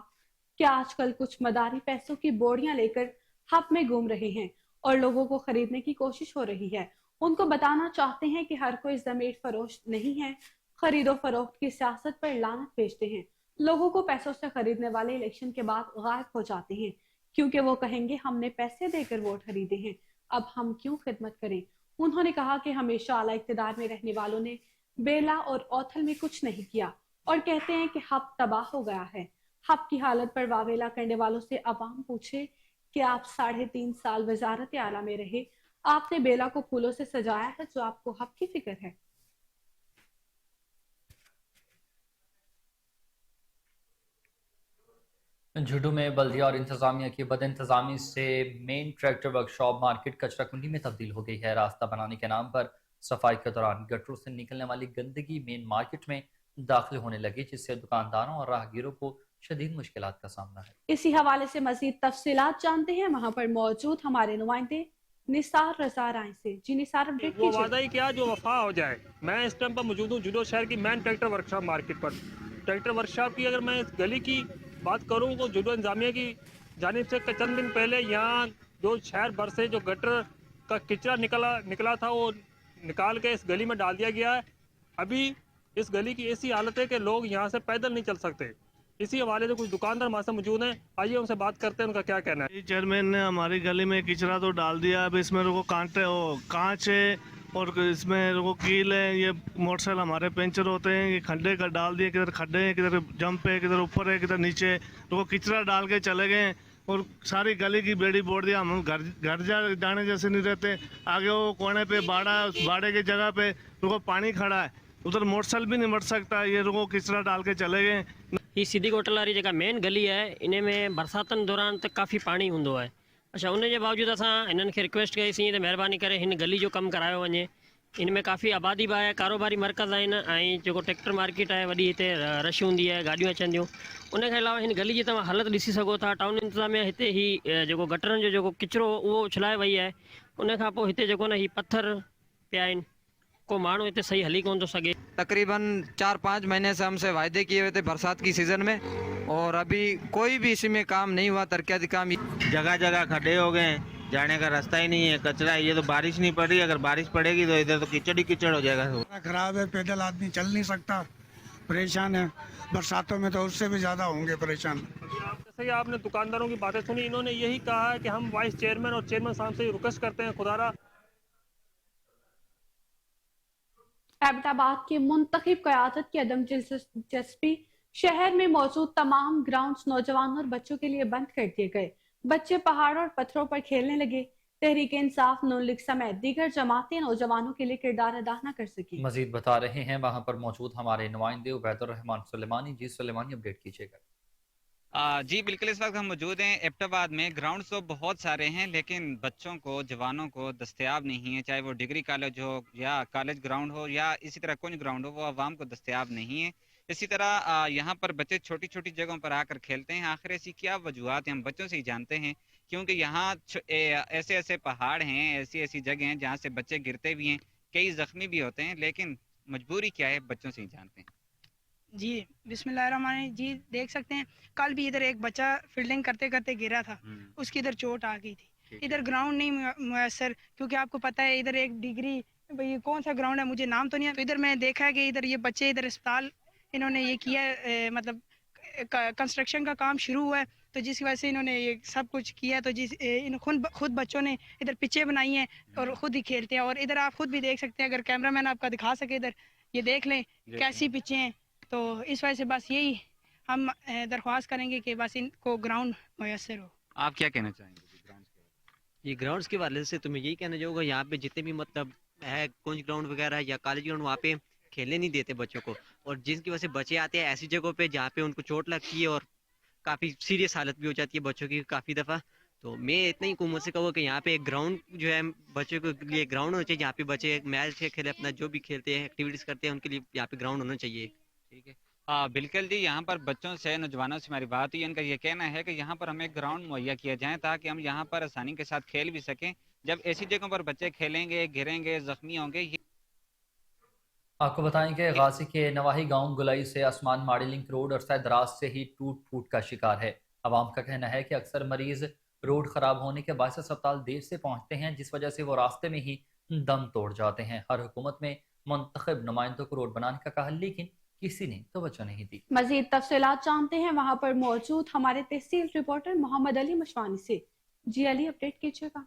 कि आजकल कुछ मदारी पैसों की बोरियां लेकर हब में घूम रहे हैं और लोगों को खरीदने की कोशिश हो रही है। उनको बताना चाहते हैं कि हर कोई ज़मीर फरोश नहीं है, खरीदो फरोख्त की सियासत पर लानत भेजते हैं। लोगों को पैसों से खरीदने वाले इलेक्शन के बाद गायब हो जाते हैं क्योंकि वो कहेंगे हमने पैसे देकर वोट खरीदे हैं, अब हम क्यों खिदमत करें। उन्होंने कहा कि हमेशा आला इक़्तिदार में रहने वालों ने बेला और औथल में कुछ नहीं किया और कहते हैं कि हब तबाह हो गया है। हब की हालत पर वावेला करने वालों से अवाम पूछे कि आप 3.5 साल वजारत आला में रहे, आपने बेला को फूलों से सजाया है जो आपको हब की फिक्र है। झुडू में बल्दिया और इंतजामिया की बद इंतजामी से मेन ट्रैक्टर वर्कशॉप मार्केट कचरा कुंडी में तब्दील हो गई है। रास्ता बनाने के नाम पर सफाई के दौरान गटरों से निकलने वाली गंदगी मेन मार्केट में दाखिल होने लगी, जिससे दुकानदारों और राहगीरों को शदीद मुश्किलात का सामना है। इसी हवाले से मजीद तफसीलात जानते हैं वहाँ पर मौजूद हमारे नुमाइंदे निसार रजा राय से। जी निसार, अपडेट वो वादा ही क्या जो वफा हो जाए। मैं इस टाइम पर मौजूद हूँ जुडो शहर की मेन ट्रैक्टर वर्कशॉप मार्केट पर। ट्रैक्टर वर्कशॉप की अगर मैं इस गली की बात करूँ तो जुडो इंतजामिया की जानिब से चंद दिन पहले यहाँ जो शहर भर से जो गटर का कचरा निकला था वो निकाल के इस गली में डाल दिया गया है। अभी इस गली की ऐसी हालत है कि लोग यहाँ से पैदल नहीं चल सकते। इसी हवाले से कुछ दुकानदार हमारे साथ मौजूद हैं, आइए उनसे बात करते हैं उनका क्या कहना है। चेयरमैन ने हमारी गली में कचरा तो डाल दिया, अब इसमें कांच है और इसमें कील है, ये मोटरसाइकिल हमारे पंचर होते हैं, ये खड्डे का डाल दिए, किधर खड्डे हैं, किधर जंप है, किधर ऊपर है, किधर नीचे, तो कचरा डाल के चले गए और सारी गली की बेड़ी बोड़ दिया। हम घर जाने जैसे नहीं रहते। आगे वो कोने पे बाड़ा है, उस बाड़े की जगह पे पानी खड़ा है, उधर मोटरसाइकिल भी नहीं बढ़ सकता, ये कचरा डाल के चले गए। ये सीधी कोटल वारी जेका मेन गली है, इन में बरसातन दौरान तो काफ़ी पानी होंदो है। अच्छा, उन जे बावजूद असां इन्हनि खे रिक्वेस्ट कईसीं त महिरबानी करे हिन गली जो कमु करायो वञे। इन में काफ़ी आबादी बि आहे, कारोबारी मर्कज़ आहिनि ऐं जेको ट्रैक्टर मार्केट आहे वॾी, हिते रश हूंदी आहे, गाॾियूं अचंदियूं। उन खां अलावा हिन गली जी तव्हां हालत ॾिसी सघो था। टाउन इंतज़ामिया हिते ही जेको गटरनि जो जेको किचिरो उहो उछलाए वई आहे। उन खां पोइ हिते जेको न ही पत्थर पिया आहिनि, को माण्हू हिते सही हली कोन थो सघे। तकरीबन 4-5 महीने से हमसे वायदे किए हुए थे बरसात की सीज़न में, और अभी कोई भी इसमें काम नहीं हुआ, तरक्याती काम। जगह जगह खड्डे हो गए, जाने का रास्ता ही नहीं है, कचरा है। ये तो बारिश नहीं पड़ रही, अगर बारिश पड़ेगी तो इधर तो कीचड़ ही कीचड़ हो जाएगा। खराब है, पैदल आदमी चल नहीं सकता, परेशान है। बरसातों में तो उससे भी ज़्यादा होंगे परेशान। जैसे कि आपने दुकानदारों की बातें सुनी, इन्होंने यही कहा है कि हम वाइस चेयरमैन और चेयरमैन साहब से रिक्वेस्ट करते हैं खुदारा एबटाबाद की मुंतखब क़यादत की अदम दिलचस्पी, शहर में मौजूद तमाम ग्राउंड्स नौजवानों और बच्चों के लिए बंद कर दिए गए। बच्चे पहाड़ों और पत्थरों पर खेलने लगे। तहरीक इंसाफ, नून लीग समेत दीगर जमातें नौजवानों के लिए किरदार अदा न कर सकी। मजीद बता रहे हैं वहां पर मौजूद हमारे नुमाइंदे उबैदुर रहमान सुलेमानी। जी सुलेमानी, अपडेट कीजिएगा। جی بالکل، اس وقت ہم موجود ہیں ایبٹ میں. گراؤنڈز تو بہت سارے ہیں لیکن بچوں کو، جوانوں کو دستیاب نہیں ہے، چاہے وہ ڈگری کالج ہو یا کالج گراؤنڈ ہو یا اسی طرح کونج گراؤنڈ ہو، وہ عوام کو دستیاب نہیں ہے. اسی طرح یہاں پر بچے چھوٹی چھوٹی جگہوں پر آ کر کھیلتے ہیں. آخر ایسی کیا وجوہات ہیں، ہم بچوں سے ہی جانتے ہیں. کیونکہ یہاں ایسے ایسے پہاڑ ہیں، ایسی ایسی جگہ ہیں جہاں سے بچے گرتے بھی ہیں، کئی زخمی بھی ہوتے ہیں، لیکن مجبوری کیا ہے بچوں سے ہی جانتے ہیں. جی بسم اللہ الرحمن الرحیم. جی دیکھ سکتے ہیں کل بھی ادھر ایک بچہ فیلڈنگ کرتے کرتے گرا تھا، اس کی ادھر چوٹ آ گئی تھی. ادھر گراؤنڈ نہیں میسر، کیونکہ آپ کو پتہ ہے ادھر ایک ڈگری بھئی کون سا گراؤنڈ ہے مجھے نام تو نہیں ہے. تو ادھر میں نے دیکھا ہے کہ ادھر یہ بچے ادھر اسپتال انہوں نے یہ کیا ہے، مطلب کنسٹرکشن کا کام شروع ہوا ہے، تو جس کی وجہ سے انہوں نے یہ سب کچھ کیا ہے. تو خود بچوں نے ادھر پچیں بنائی ہیں اور خود ہی کھیلتے ہیں. اور ادھر آپ خود بھی دیکھ سکتے ہیں، اگر کیمرہ مین آپ کا دکھا سکے ادھر یہ دیکھ لیں کیسی پچیں ہیں. تو اس وجہ سے بس یہی ہم درخواست کریں گے کہ بس ان کو گراؤنڈ میسر ہو. آپ کیا کہنا چاہیں گے گراؤنڈز کے بارے میں؟ یہ گراؤنڈس کے حوالے سے تو میں یہی کہنا چاہوں گا، یہاں پہ جتنے بھی مطلب ہے کونج گراؤنڈ وغیرہ یا کالج گراؤنڈ، وہاں پہ کھیلنے نہیں دیتے بچوں کو. اور جن کی وجہ سے بچے آتے ہیں ایسی جگہوں پہ جہاں پہ ان کو چوٹ لگتی ہے اور کافی سیریس حالت بھی ہو جاتی ہے بچوں کی کافی دفعہ. تو میں اتنا ہی حکومت سے کہوں کہ یہاں پہ ایک گراؤنڈ جو ہے بچوں کے لیے گراؤنڈ ہونا چاہیے، جہاں پہ بچے میچ کھیلے، اپنا جو بھی کھیلتے ہیں ایکٹیویٹیز کرتے ہیں ان کے لیے یہاں پہ گراؤنڈ ہونا چاہیے. ٹھیک ہے. بالکل جی، یہاں پر بچوں سے، نوجوانوں سے ہماری بات ہوئی. ان کا یہ کہنا ہے کہ یہاں پر ہمیں گراؤنڈ مہیا کیا جائے تاکہ ہم یہاں پر آسانی کے ساتھ کھیل بھی سکیں. جب ایسی جگہوں پر بچے کھیلیں گے، گریں گے، زخمی ہوں گے. آپ کو بتائیں کہ غازی کے نواحی گاؤں گلئی سے آسمان ماڑی لنک روڈ عرصہ دراز سے ہی ٹوٹ پھوٹ کا شکار ہے. عوام کا کہنا ہے کہ اکثر مریض روڈ خراب ہونے کے باعث اسپتال دیر سے پہنچتے ہیں، جس وجہ سے وہ راستے میں ہی دم توڑ جاتے ہیں. ہر حکومت میں منتخب نمائندوں کو روڈ بنانے کا کہا، لیکن کسی نے توجہ نہیں دی. مزید تفصیلات جانتے ہیں وہاں پر موجود ہمارے تحصیل رپورٹر محمد علی مشوانی سے. جی علی، اپڈیٹ کیجیے گا.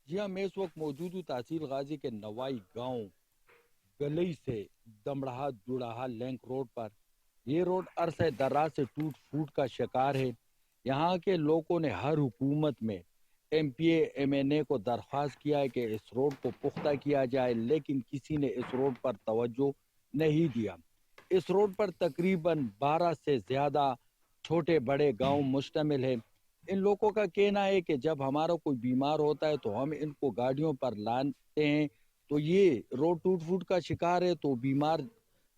جی ہاں، میں اس وقت موجود ہوں تحصیل غازی کے نوائی گاؤں گلئی سے دمڑہا جڑاہا لینک روڈ پر. یہ روڈ عرصہ دراز سے ٹوٹ پھوٹ کا شکار ہے. یہاں کے لوگوں نے ہر حکومت میں M P A M N A کو درخواست کیا ہے کہ اس روڈ کو پختہ کیا جائے، لیکن کسی نے اس روڈ پر توجہ نہیں دیا. اس روڈ پر تقریباً 12 سے زیادہ چھوٹے بڑے گاؤں مشتمل ہیں. ان لوگوں کا کہنا ہے کہ جب ہمارا کوئی بیمار ہوتا ہے تو ہم ان کو گاڑیوں پر لاتے ہیں، تو یہ روڈ ٹوٹ پھوٹ کا شکار ہے تو بیمار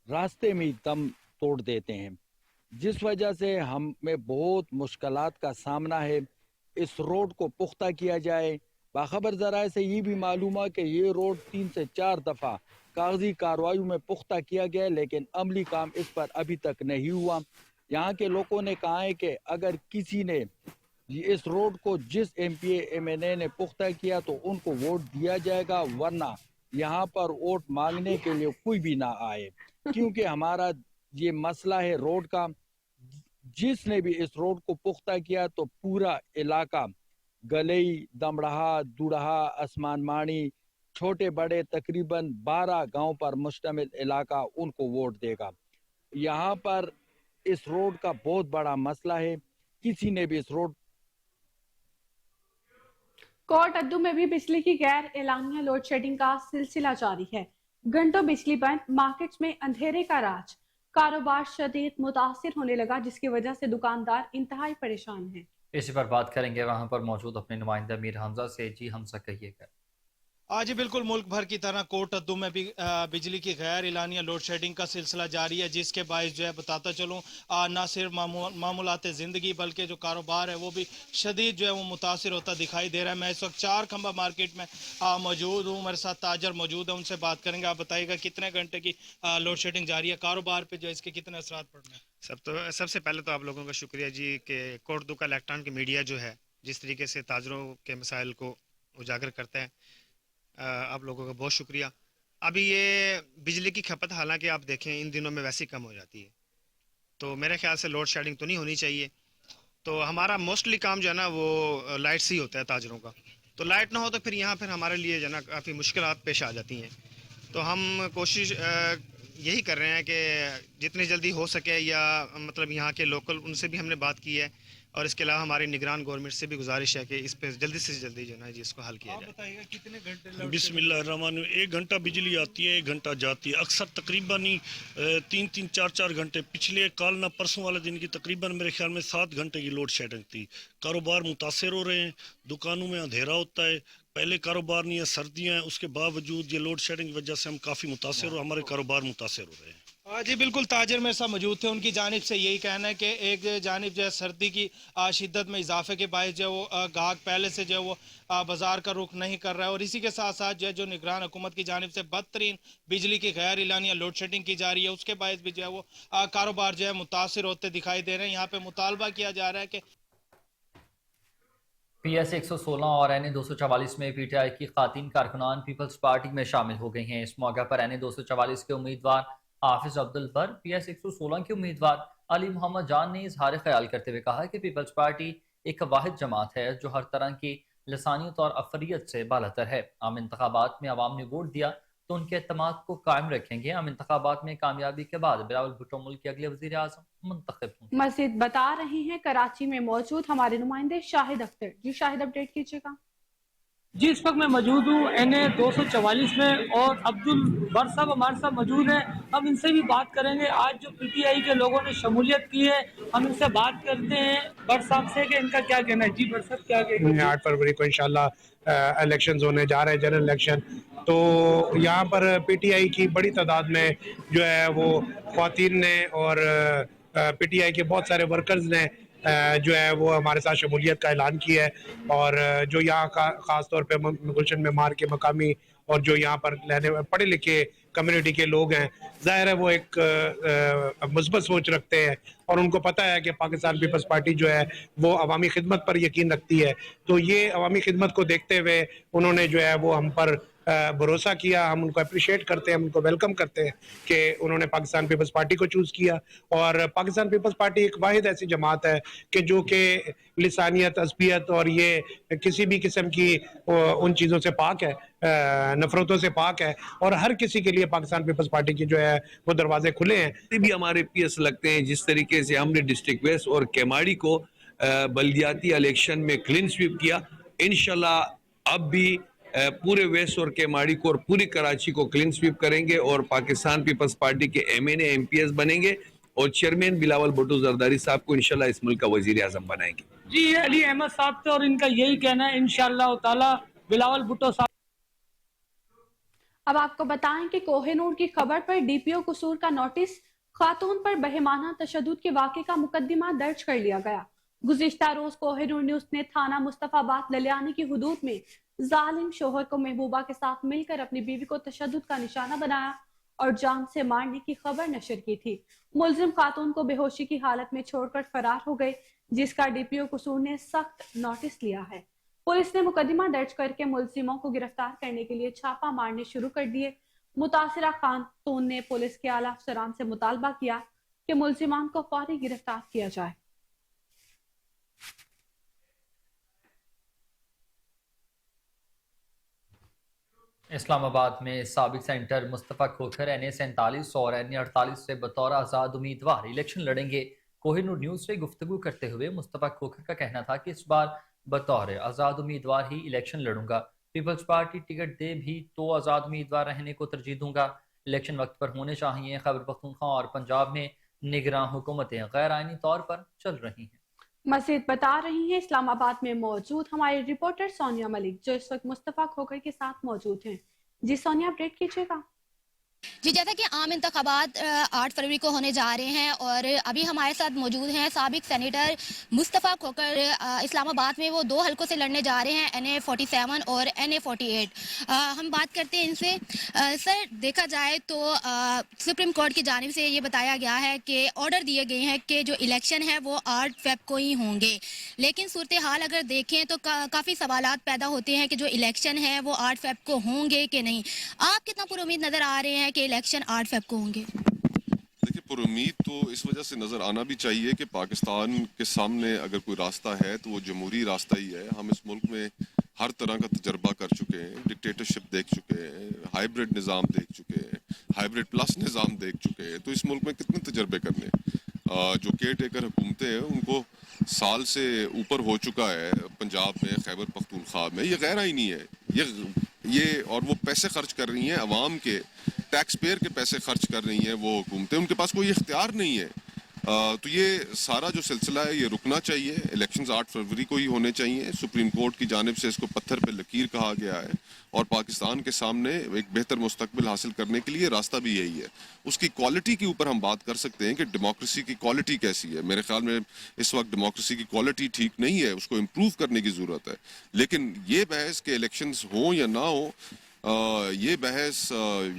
راستے میں ہی دم توڑ دیتے ہیں، جس وجہ سے ہمیں بہت مشکلات کا سامنا ہے. اس روڈ کو پختہ کیا جائے. باخبر ذرائع سے یہ بھی معلوم ہے کہ یہ روڈ 3 سے 4 دفعہ کاغذی کارروائیوں میں پختہ کیا گیا، لیکن عملی کام اس پر ابھی تک نہیں ہوا. یہاں کے لوگوں نے کہا ہے کہ اگر کسی نے اس روڈ کو جس M P A M N A نے پختہ کیا تو ان کو ووٹ دیا جائے گا، ورنہ یہاں پر ووٹ مانگنے کے لیے کوئی بھی نہ آئے، کیونکہ ہمارا یہ مسئلہ ہے روڈ کا. جس نے بھی اس روڈ کو پختہ کیا تو پورا علاقہ گلئی، دمڑہا، دوڑہا، آسمان ماڑی، چھوٹے بڑے تقریباً 12 گاؤں پر مشتمل علاقہ ان کو ووٹ دے گا. یہاں پر اس روڈ کا بہت بڑا مسئلہ ہے. کسی نے بھی اس روڈ کوٹ ادو میں بھی بجلی کی غیر اعلانیہ لوڈ شیڈنگ کا سلسلہ جاری ہے. گھنٹوں بجلی بند، مارکیٹس میں اندھیرے کا راج. کاروبار شدید متاثر ہونے لگا، جس کی وجہ سے دکاندار انتہائی پریشان ہیں. اسی پر بات کریں گے وہاں پر موجود اپنے نمائندہ میر حمزہ سے. جی حمزہ، کہیے گا. آج بالکل ملک بھر کی طرح کوٹ ادو میں بھی بجلی کی غیر اعلانیہ لوڈ شیڈنگ کا سلسلہ جاری ہے، جس کے باعث جو ہے بتاتا چلوں نہ صرف معمولات زندگی بلکہ جو کاروبار ہے وہ بھی شدید جو ہے وہ متاثر ہوتا دکھائی دے رہا ہے. میں اس وقت 4 کھمبا مارکیٹ میں موجود ہوں، میرے ساتھ تاجر موجود ہیں، ان سے بات کریں گے. آپ بتائیے گا کتنے گھنٹے کی لوڈ شیڈنگ جاری ہے، کاروبار پہ جو ہے اس کے کتنے اثرات پڑ رہے ہیں؟ سب سے پہلے تو آپ لوگوں کا شکریہ جی کہ کوٹ ادو کا الیکٹران کی میڈیا جو ہے جس طریقے سے تاجروں کے مسائل کو اجاگر کرتا ہے، آپ لوگوں کا بہت شکریہ. ابھی یہ بجلی کی کھپت حالانکہ آپ دیکھیں ان دنوں میں ویسی کم ہو جاتی ہے، تو میرے خیال سے لوڈ شیڈنگ تو نہیں ہونی چاہیے. تو ہمارا موسٹلی کام جو ہے نا وہ لائٹ سے ہی ہوتا ہے تاجروں کا. تو لائٹ نہ ہو تو پھر یہاں پھر ہمارے لیے جو ہے نا کافی مشکلات پیش آ جاتی ہیں. تو ہم کوشش یہی کر رہے ہیں کہ جتنی جلدی ہو سکے، یا مطلب یہاں کے لوکل ان سے بھی ہم نے بات کی ہے، और इसके अलावा हमारी निगरान गवर्नमेंट से भी गुजारिश है कि इस पर जल्दी से जल्दी जो है ना जी इसको हल किया जाए। बताइएगा कितने घंटे बिस्मिल्लाहिर्रहमान, 1 घंटा बिजली आती है, 1 घंटा जाती है, अक्सर तकरीबन ही 3-3, 4-4 घंटे। पिछले कल ना परसों वाले दिन की तकरीबन मेरे ख्याल में 7 घंटे की लोड शेडिंग थी। कारोबार मुतासर हो रहे हैं, दुकानों में अंधेरा होता है, पहले कारोबार नहीं है, सर्दियाँ हैं, उसके बावजूद ये लोड शेडिंग की वजह से हम काफ़ी मुतासर और हमारे कारोबार मुतासर हो रहे हैं। जी बिल्कुल, ताजिर मेरे साथ मौजूद थे, उनकी जानिब से यही कहना है कि एक जानिब जो है सर्दी की शिद्दत में इजाफे के बायस जो है वो गाहक पहले से जो है वो बाजार का रुख नहीं कर रहा है, और इसी के साथ साथ जो है जो निगरान हुकूमत की जानिब से बदतरीन बिजली की गैर एलानिया लोड शेडिंग की जा रही है, उसके बायस भी जो है वो कारोबार जो है मुतासर होते दिखाई दे रहे हैं। यहाँ पे मुतालबा किया जा रहा है कि PS 116 और NA 244 में PTI की खातिन कारकुनान पीपल्स पार्टी में शामिल हो गई हैं। इस मौके पर NA 244 के उम्मीदवार हाफिज अब्दुल बर, PS 116 के उम्मीदवार अली मोहम्मद जान ने इजहार ख्याल करते हुए कहा कि पीपल्स पार्टी एक वाहिद जमात है जो हर तरह की लसानियत और अफरियत से बालातर है। आम इंतखाबात में आवाम ने वोट दिया तो उनके एतमाद को कायम रखेंगे। आम इंतखाबात में कामयाबी के बाद बिलावल भुट्टो मुल्क के अगले वज़ीर आज़म मुंतखब होंगे। मजीद बता रहे हैं कराची में मौजूद हमारे नुमाइंदे शाहिद अख्तर। जी शाहिद, अपडेट कीजिएगा। जी, इस वक्त मैं मौजूद हूँ NA 244 में और अब्दुल बर साहब हमारे साथ मौजूद हैं। हम इनसे भी बात करेंगे आज जो PTI के लोगों ने शमूलियत की है, हम इनसे बात करते हैं बर साहब से कि इनका क्या कहना है। जी बर साहब, क्या कहेंगे? 8 फरवरी को इंशाल्लाह इलेक्शंस होने जा रहे हैं, जनरल इलेक्शन। तो यहाँ पर PTI की बड़ी तादाद में जो है वो ख्वातीन ने और PTI के बहुत सारे वर्कर्स ने जो है वो हमारे साथ शमूलियत का ऐलान किया है। और जो यहाँ का ख़ास तौर पे गुलशन मेमार के मकामी और जो यहाँ पर पढ़े लिखे कम्युनिटी के लोग हैं, ज़ाहिर है वो एक मुस्बत सोच रखते हैं और उनको पता है कि पाकिस्तान पीपल्स पार्टी जो है वो अवामी खिदमत पर यकीन रखती है। तो ये अवामी खिदमत को देखते हुए उन्होंने जो है वो हम पर भरोसा किया। हम उनको अप्रिशिएट करते हैं, हम उनको वेलकम करते हैं कि उन्होंने पाकिस्तान पीपल्स पार्टी को चूज़ किया। और पाकिस्तान पीपल्स पार्टी एक वाहिद ऐसी जमात है कि जो कि लिसानियत, असबियत और ये किसी भी किस्म की उन चीज़ों से पाक है, नफरतों से पाक है, और हर किसी के लिए पाकिस्तान पीपल्स पार्टी की जो है वो दरवाजे खुले हैं। भी हमारे PS लगते हैं जिस तरीके से हमने डिस्ट्रिक्ट वेस्ट और केमाड़ी को बल्दियाती इलेक्शन में क्लीन स्वीप किया, इंशाल्लाह अब भी पूरे वेस्ट और केमाड़ी को और पूरी कराची को क्लीन स्वीप करेंगे और पाकिस्तान पीपल्स पार्टी के MNA MPS बनेंगे और चेयरमैन बिलावल भुट्टो जरदारी साहब को इंशाल्लाह इस मुल्क का वजीर आजम बनाएंगे। जी, ये अली अहमद साहब थे और इनका यही कहना है इंशाअल्लाह ताला बिलावल भुट्टो साहब। अब आपको बताएं कि कोहिनूर की खबर पर DPO कसूर का नोटिस, खातून पर बहेमाना तशद्दुद के वाक़े का मुकदमा दर्ज कर लिया गया। गुज़िश्ता रोज कोहिनूर न्यूज़ ने थाना मुस्तफाबाद ललियानी की हुदूद में जालिम शोहर को महबूबा के साथ मिलकर अपनी बीवी को तशद्दुद का निशाना बनाया और जान से मारने की खबर नशर की थी। मुलजिम खातून को बेहोशी की हालत में छोड़कर फरार हो गए, जिसका DPO कसूर ने सख्त नोटिस लिया है। पुलिस ने मुकदमा दर्ज करके मुलजिमों को गिरफ्तार करने के लिए छापा मारने शुरू कर दिए। मुतासिरा खातून ने पुलिस के आला अफसरान से मुतालबा किया कि मुलजिमान को फौरी गिरफ्तार किया जाए। इस्लामाबाद में साबिक सेंटर मुस्तफ़ा खोखर NA 47 और NA 48 से बतौर आज़ाद उम्मीदवार इलेक्शन लड़ेंगे। कोहिनूर न्यूज़ से गुफ्तगू करते हुए मुस्तफ़ा खोखर का कहना था कि इस बार बतौर आज़ाद उम्मीदवार ही इलेक्शन लड़ूंगा। पीपल्स पार्टी टिकट दे भी तो आज़ाद उम्मीदवार रहने को तरजीह दूंगा। इलेक्शन वक्त पर होने चाहिए। खैबर पख्तूनख्वा और पंजाब में निगरान हुकूमतें गैर आइनी तौर पर चल रही हैं। मज़ीद बता रही हैं इस्लामाबाद में मौजूद हमारे रिपोर्टर सोनिया मलिक, जो इस वक्त मुस्तफ़ा खोखर के साथ मौजूद हैं। जी सोनिया, अपडेट कीजिएगा। जी, जैसा कि आम इंतखाबात 8 फरवरी को होने जा रहे हैं और अभी हमारे साथ मौजूद हैं साबिक सेनेटर मुस्तफ़ा खोखर। इस्लामाबाद में वो 2 हलकों से लड़ने जा रहे हैं, NA 47 और NA 48। हम बात करते हैं इनसे। सर, देखा जाए तो सुप्रीम कोर्ट की जानिब से ये बताया गया है कि ऑर्डर दिए गए हैं कि जो इलेक्शन है वो 8 फेब को ही होंगे, लेकिन सूरत हाल अगर देखें तो काफ़ी सवालात पैदा होते हैं कि जो इलेक्शन है वो 8 फेब को होंगे कि नहीं। आप कितना पुरुमीद नज़र आ रहे हैं कि इलेक्शन 8 फेब को होंगे? देखिए, पुरुमीद तो इस वजह से नज़र आना भी चाहिए कि पाकिस्तान के सामने अगर कोई रास्ता है तो वो जमहूरी रास्ता ही है। हम इस मुल्क में हर तरह का तजर्बा कर चुके हैं, डिक्टेटरशिप देख चुके हैं, हाइब्रिड निज़ाम देख चुके हैं, हाइब्रिड प्लस निज़ाम देख चुके हैं। तो इस मुल्क में कितने तजर्बे करने। जो केयर टेकर हुकूमतें हैं उनको साल से ऊपर हो चुका है पंजाब में, खैबर पख्तूनख्वा में, ये गैर आईनी है। ये और वो पैसे खर्च कर रही हैं, अवाम के टैक्स पेयर के पैसे खर्च कर रही हैं वो हुकूमतें, उनके पास कोई इख्तियार नहीं है। तो ये सारा जो सिलसिला है ये रुकना चाहिए। इलेक्शंस 8 फरवरी को ही होने चाहिए। सुप्रीम कोर्ट की जानिब से इसको पत्थर पे लकीर कहा गया है और पाकिस्तान के सामने एक बेहतर मुस्तकबिल हासिल करने के लिए रास्ता भी यही है। उसकी क्वालिटी के ऊपर हम बात कर सकते हैं कि डेमोक्रेसी की क्वालिटी कैसी है। मेरे ख्याल में इस वक्त डेमोक्रेसी की क्वालिटी ठीक नहीं है, उसको इम्प्रूव करने की ज़रूरत है। लेकिन ये बहस के इलेक्शंस हों या ना हो, ये बहस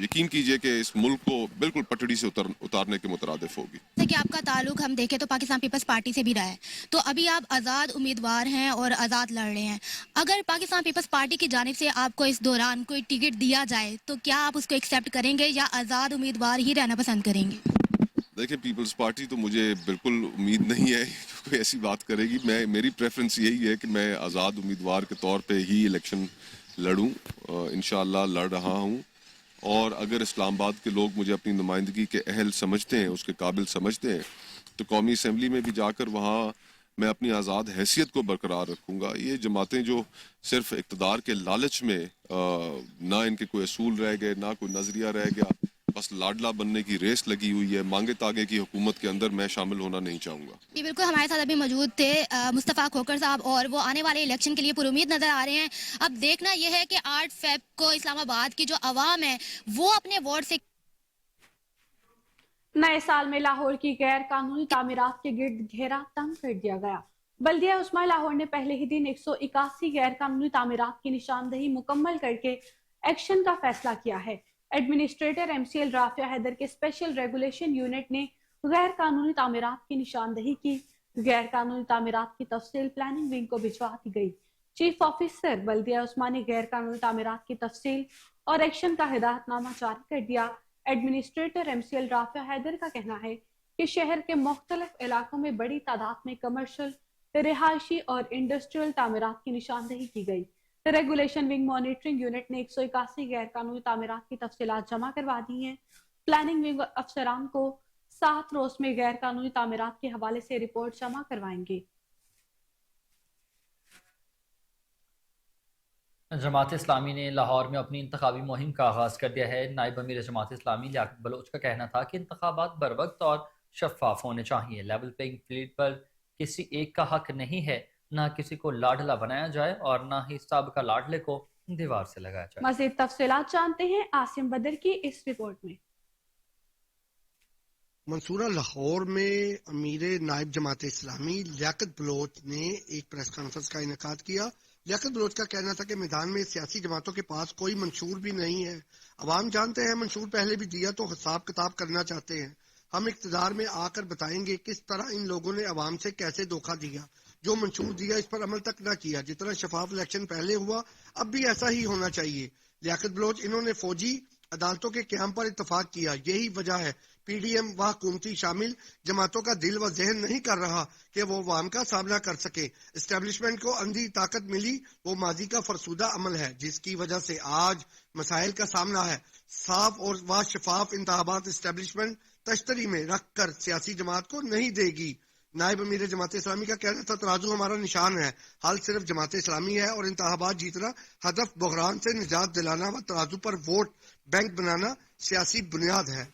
यकीन कीजिए कि इस मुल्क को बिल्कुल पटड़ी से उतारने के मुतरादिफ होगी। जैसे कि आपका ताल्लुक हम देखें तो पाकिस्तान पीपल्स पार्टी से भी रहा है, तो अभी आप आज़ाद उम्मीदवार हैं और आज़ाद लड़ रहे हैं। अगर पाकिस्तान पीपल्स पार्टी की जानिब से आपको इस दौरान कोई टिकट दिया जाए तो क्या आप उसको एक्सेप्ट करेंगे या आज़ाद उम्मीदवार ही रहना पसंद करेंगे? देखिए, पीपल्स पार्टी तो मुझे बिल्कुल उम्मीद नहीं है कि कोई ऐसी बात करेगी। मेरी प्रेफरेंस यही है कि मैं आज़ाद उम्मीदवार के तौर पे ही इलेक्शन लड़ूं। इंशाअल्लाह लड़ रहा हूं, और अगर इस्लामाबाद के लोग मुझे अपनी नुमाइंदगी के अहल समझते हैं, उसके काबिल समझते हैं, तो कौमी असम्बली में भी जाकर वहाँ मैं अपनी आज़ाद हैसियत को बरकरार रखूँगा। ये जमातें जो सिर्फ इक़्तिदार के लालच में ना इनके कोई असूल रह गए, ना कोई नज़रिया रह गया, बस लाडला बनने की रेस लगी हुई है, मांगे तागे की हुकूमत के अंदर मैं शामिल होना नहीं चाहूँगा। जी बिल्कुल, हमारे साथ अभी मौजूद थे मुस्तफ़ा खोकर साहब, और वो आने वाले इलेक्शन के लिए पुरुमीद नज़र आ रहे हैं। अब देखना यह है कि 8 फेब को इस्लामाबाद की जो आवाम है वो अपने वोट से। नए साल में लाहौर की गैर कानूनी तामीरात के गिर्द घेरा तंग कर दिया गया। बल्दिया उस्मा लाहौर ने पहले ही दिन 181 गैर कानूनी तामीरात की निशानदही मुकम्मल करके एक्शन का फैसला किया है। एडमिनिस्ट्रेटर MCL राफिया हैदर के स्पेशल रेगुलेशन यूनिट ने गैर कानूनी तामीरात की निशानदही की। गैर कानूनी तामीरात की तफसील प्लानिंग विंग को भिजवा दी गई। चीफ ऑफिसर बल्दिया उस्मा ने गैर कानूनी तामीरात की तफसील और एक्शन का हिदायतनामा जारी कर दिया। एडमिनिस्ट्रेटर MCL राफिया हैदर का कहना है कि शहर के मुख्तलिफ इलाकों में बड़ी तादाद में कमर्शियल, रिहायशी और इंडस्ट्रियल तामीरात की निशानदही की गई। रेगुलेशन विंग मॉनिटरिंग यूनिट ने 181 गैर कानूनी तामीरात की तफसीलात जमा करवा दी हैं। प्लानिंग विंग अफसरान को 7 रोज में गैर कानूनी तामीरात के हवाले से रिपोर्ट जमा करवाएंगे। जमात इस्लामी ने लाहौर में अपनी इंतखाबी मुहिम का आगाज़ कर दिया है। नायब अमीर जमात इस्लामी लियाकत बलोच का कहना था कि इंतखाबात बरवक्त और शफाफ होने चाहिए। लेवल प्लेइंग फील्ड पर किसी एक का हक नहीं है, ना किसी को लाडला बनाया जाए और ना ही साबिका लाडले को दीवार से लगाया जाए। मज़ीद तफसीलात जानते हैं आसिम बदर की इस रिपोर्ट में। मंसूरा लाहौर में अमीर नायब जमात इस्लामी लियाकत बलोच ने एक प्रेस कॉन्फ्रेंस का इनेकाद किया। लियाकत बलोच का कहना था कि मैदान में सियासी जमातों के पास कोई मंशूर भी नहीं है। अवाम जानते हैं मंशूर पहले भी दिया तो हिसाब किताब करना चाहते हैं। हम इक़्तिदार में आकर बताएंगे किस तरह इन लोगों ने अवाम से कैसे धोखा दिया, जो मंशूर दिया इस पर अमल तक न किया। जितना शफाफ इलेक्शन पहले हुआ अब भी ऐसा ही होना चाहिए। लियाकत बलोच इन्होंने फौजी अदालतों के क़याम पर इत्तफाक किया। यही वजह है PDM व हुकूमती शामिल जमातों का दिल व जहन नहीं कर रहा कि वो अवाम का सामना कर सके। इस्टेब्लिशमेंट को अंधी ताकत मिली, वो माजी का फरसूदा अमल है जिसकी वजह से आज मसाइल का सामना है। साफ और व शफाफ इंतखाबात इस्टेब्लिशमेंट तश्तरी में रख कर सियासी जमात को नहीं देगी। नायब अमीर जमात इस्लामी का कहना था तराजू हमारा निशान है, हल सिर्फ जमात इस्लामी है और इंतखाबात जीतना हदफ बहरान से निजात दिलाना व तराजू पर वोट बैंक बनाना सियासी बुनियाद है।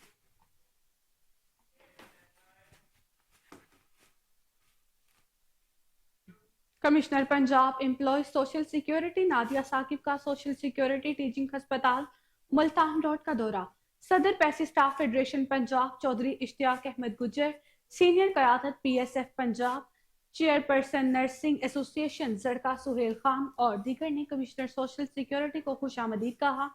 Commissioner Punjab employ social security Nadia Saqib का सोशल सिक्योरिटी टीचिंग अस्पताल मुल्तान रोड का दौरा। सदर पैसी staff federation Punjab Chaudhry Ishtiaq Ahmad Gujjar, senior क़यादत PSF Punjab, chairperson nursing association जड़का सुहेल खान और दीगर ने कमिश्नर सोशल सिक्योरिटी को खुशामदीद कहा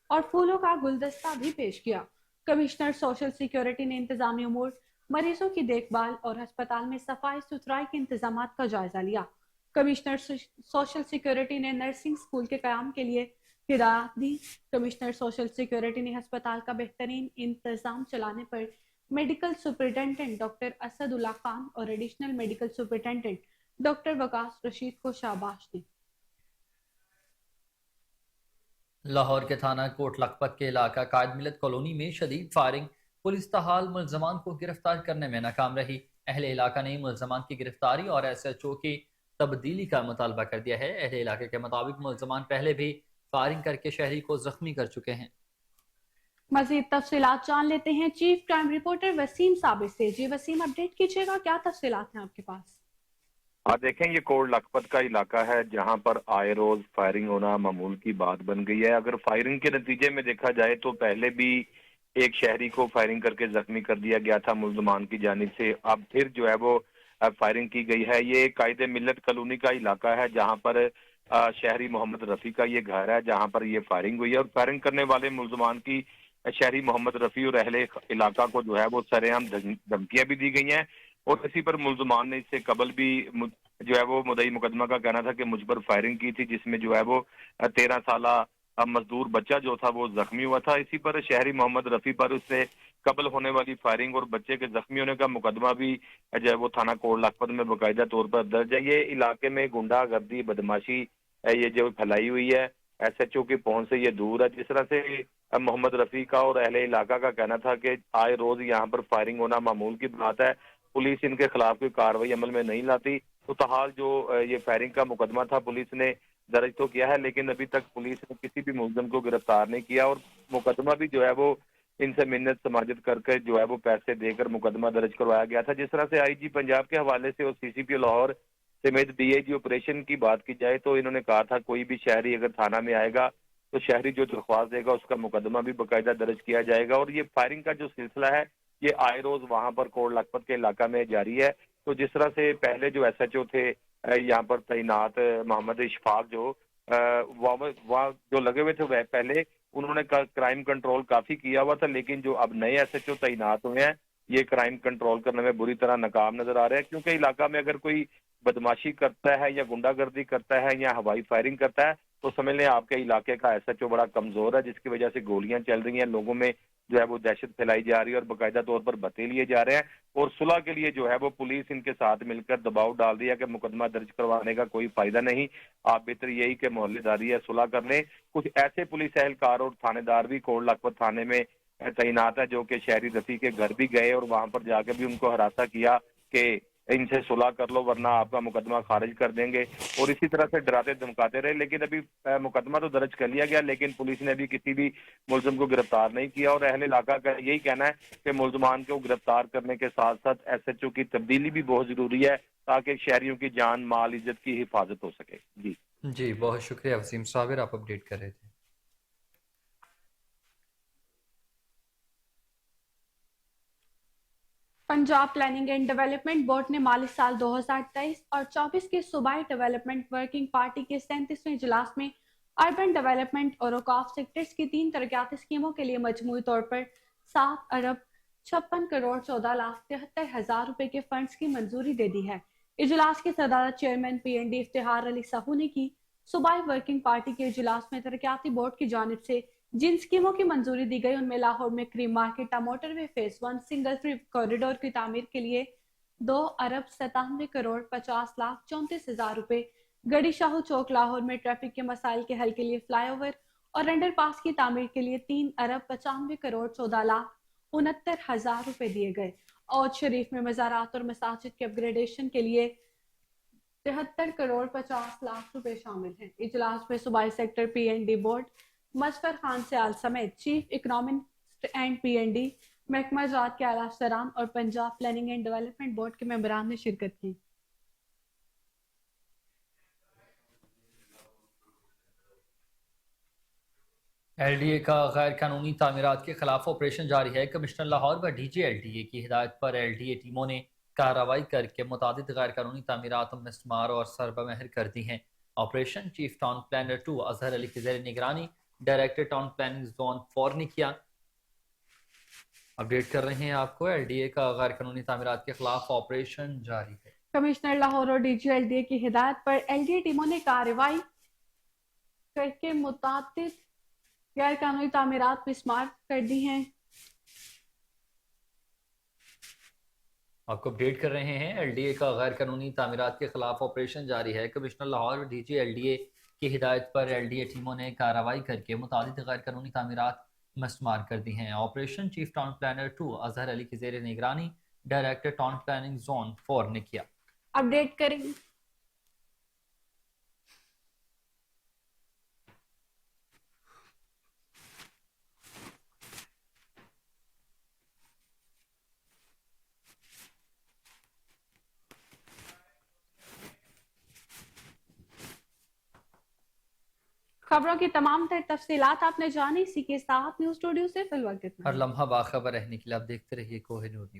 और फूलों का गुलदस्ता भी पेश किया। कमिश्नर सोशल सिक्योरिटी ने इंतजामी उमूर, मरीजों की देखभाल और अस्पताल में सफाई सुथराई के इंतजाम का जायजा लिया। कमिश्नर सोशल सिक्योरिटी ने नर्सिंग स्कूल के क़याम के लिए हिदायत दी। कमिश्नर सोशल सिक्योरिटी ने अस्पताल का बेहतरीन इंतजाम चलाने पर medical superintendent doctor Asadullah Khan और additional medical superintendent doctor Waqas Rasheed को शाबाश दी। लाहौर के थाना कोट लखपत के इलाका कायद मिलत कॉलोनी में शदीद फायरिंग, पुलिस ताहाल मुल्जमान को गिरफ्तार करने में नाकाम रही। اہل علاقہ نے ملزمان کی گرفتاری اور SHO کی تبدیلی کا مطالبہ کر دیا ہے۔ اہل علاقے کے مطابق ملزمان پہلے بھی فائرنگ کر کے شہری کو زخمی کر چکے ہیں۔ مزید تفصیلات جان لیتے ہیں چیف کرائم رپورٹر وسیم ثابت سے۔ جی وسیم، اپڈیٹ کیجیے گا، کیا تفصیلات ہیں آپ کے پاس؟ دیکھیں، یہ کوٹ لکھپت کا علاقہ ہے جہاں پر آئے روز فائرنگ ہونا معمول کی بات بن گئی ہے۔ اگر فائرنگ کے نتیجے میں دیکھا جائے تو پہلے بھی ایک شہری کو فائرنگ کر کے زخمی کر دیا گیا تھا ملزمان کی جانب سے، اب پھر جو ہے وہ فائرنگ کی گئی ہے۔ یہ قائد ملت کالونی کا علاقہ ہے جہاں پر شہری محمد رفیع کا یہ گھر ہے جہاں پر یہ فائرنگ ہوئی ہے، اور فائرنگ کرنے والے ملزمان کی شہری محمد رفیع اور اہل علاقہ کو جو ہے وہ سرعام دھمکیاں بھی دی گئی ہیں، اور اسی پر ملزمان نے اس سے قبل بھی جو ہے وہ مدعی مقدمہ کا کہنا تھا کہ مجھ پر فائرنگ کی تھی، جس میں جو ہے وہ 13 سالہ مزدور بچہ جو تھا وہ زخمی ہوا تھا۔ اسی پر شہری محمد رفیع پر اس سے قبل ہونے والی فائرنگ اور بچے کے زخمی ہونے کا مقدمہ بھی جو ہے وہ تھانہ کوٹ لکھپت میں باقاعدہ طور پر درج ہے۔ یہ علاقے میں گنڈا گردی بدماشی یہ جو پھیلائی ہوئی ہے، SHO کی پہنچ سے یہ دور ہے۔ جس طرح سے محمد رفیع کا اور اہل علاقہ کا کہنا تھا کہ آئے روز یہاں پر فائرنگ ہونا معمول کی بات ہے، پولیس ان کے خلاف کوئی کارروائی عمل میں نہیں لاتی، تو تاحال جو یہ فائرنگ کا مقدمہ تھا پولیس نے درج تو کیا ہے، لیکن ابھی تک پولیس نے کسی بھی ملزم کو گرفتار نہیں کیا، اور مقدمہ بھی جو ہے وہ ان سے منت سماجت کر کے جو ہے وہ پیسے دے کر مقدمہ درج کروایا گیا تھا۔ جس طرح سے IG پنجاب کے حوالے سے اور CCP لاہور سمیت DIG آپریشن کی بات کی جائے تو انہوں نے کہا تھا کوئی بھی شہری اگر تھانہ میں آئے گا تو شہری جو درخواست دے گا اس کا مقدمہ بھی باقاعدہ درج کیا جائے گا، اور یہ فائرنگ کا جو سلسلہ ہے یہ آئے روز وہاں پر کوٹ لکھپت کے علاقہ میں جاری ہے۔ تو جس طرح سے پہلے جو SHO تھے یہاں پر تعینات محمد اشفاق جو وہاں جو لگے ہوئے تھے پہلے انہوں نے کرائم کنٹرول کافی کیا ہوا تھا، لیکن جو اب نئے SHO تعینات ہوئے ہیں یہ کرائم کنٹرول کرنے میں بری طرح ناکام نظر آ رہے ہیں، کیونکہ علاقہ میں اگر کوئی بدماشی کرتا ہے یا گنڈا گردی کرتا ہے یا ہوائی فائرنگ کرتا ہے تو سمجھ لیں آپ کے علاقے کا SHO بڑا کمزور ہے، جس کی وجہ سے گولیاں چل رہی ہیں، لوگوں میں جو ہے وہ دہشت پھیلائی جا رہی ہے اور باقاعدہ طور پر بھتے لیے جا رہے ہیں، اور صلح کے لیے جو ہے وہ پولیس ان کے ساتھ مل کر دباؤ ڈال دیا کہ مقدمہ درج کروانے کا کوئی فائدہ نہیں، آپ بہتر یہی کہ محلے داری ہے صلح کر لیں۔ کچھ ایسے پولیس اہلکار اور تھانے دار بھی کوٹ لکھپت تھانے میں تعینات ہے جو کہ شہری رفیع کے گھر بھی گئے اور وہاں پر جا کے بھی ان کو ہراساں کیا کہ ان سے صلح کر لو ورنہ آپ کا مقدمہ خارج کر دیں گے، اور اسی طرح سے ڈراتے دھمکاتے رہے۔ لیکن ابھی مقدمہ تو درج کر لیا گیا، لیکن پولیس نے ابھی کسی بھی ملزم کو گرفتار نہیں کیا، اور اہل علاقہ کا یہی کہنا ہے کہ ملزمان کو گرفتار کرنے کے ساتھ ساتھ SHO کی تبدیلی بھی بہت ضروری ہے تاکہ شہریوں کی جان مال عزت کی حفاظت ہو سکے۔ جی بہت شکریہ وسیم صابر، آپ اپڈیٹ کر رہے تھے۔ Punjab planning and development board نے مالی سال 2023 اور 24 کے صوبائی ڈیولپمنٹ ورکنگ پارٹی کے 37ویں اجلاس میں اربن ڈیولپمنٹ اور اوقاف سیکٹرز کی 3 ترقیاتی اسکیموں کے لیے مجموعی طور پر 7 ارب 56 کروڑ 14 لاکھ 73 ہزار روپے کے فنڈز کی منظوری دے دی ہے۔ اجلاس کی صدارت چیئرمین PND افتخار علی سہو نے کی۔ صوبائی ورکنگ پارٹی کے اجلاس میں ترقیاتی بورڈ کی جانب سے جن اسکیموں کی منظوری دی گئی ان میں لاہور میں کریم مارکیٹ موٹر وے فیز 1 سنگل فری کوریڈور کی تعمیر کے لیے 2 ارب 97 کروڑ 50 لاکھ 34 ہزار روپے، گڑی شاہو چوک لاہور میں ٹریفک کے مسائل کے حل کے لیے فلائی اوور اور انڈر پاس کی تعمیر کے لیے 3 ارب 95 کروڑ 14 لاکھ 69 ہزار روپے دیے گئے۔ اوج شریف میں مزارات اور مساجد کے اپ گریڈیشن کے لیے 73 کروڑ 50 لاکھ روپے شامل ہیں۔ اجلاس میں صوبائی sector PND board Muzaffar Khan Sial سمیت چیف اکنامسٹ اینڈ PND محکمہ جات کے اعلیٰ افسران اور Punjab planning and development board کے ممبران نے شرکت کی۔ LDA کا غیر قانونی تعمیرات کے خلاف آپریشن جاری ہے۔ کمشنر لاہور و DG LDA کی ہدایت پر LDA ٹیموں نے کارروائی کر کے متعدد غیر قانونی تعمیرات مستمار اور سربہ مہر کر دی ہیں۔ Operation chief town planner 2 Azhar Ali کی زیر نگرانی ڈائریکٹر ٹاؤن پلاننگ زون 4 نے کیا۔ اپڈیٹ کر رہے ہیں آپ کو، LDA کا غیر قانونی تعمیرات کے خلاف آپریشن جاری ہے۔ کمشنر لاہور اور DG LDA کی ہدایت پر LDA ٹیموں نے کارروائی کر کے متعدد غیر قانونی تعمیرات مسمار کر دی ہیں۔ آپ کو اپڈیٹ کر رہے ہیں، LDA کا غیر قانونی تعمیرات کے خلاف آپریشن جاری ہے۔ کمشنر لاہور و DG LDA کی ہدایت پر LDA ٹیموں نے کارروائی کر کے متعدد غیر قانونی تعمیرات مسمار کر دی ہیں۔ Operation chief town planner 2 Azhar Ali کی زیر نگرانی डायरेक्टर टाउन प्लानिंग जोन 4 ने किया। अपडेट करेंगे। खबरों की तमाम तर तफसीलात आपने जानी। इसी के साथ न्यूज स्टूडियो से फिल वक्त इतना। हर लम्हा बाखबर रहने के लिए आप देखते रहिए कोहिनूर न्यूज।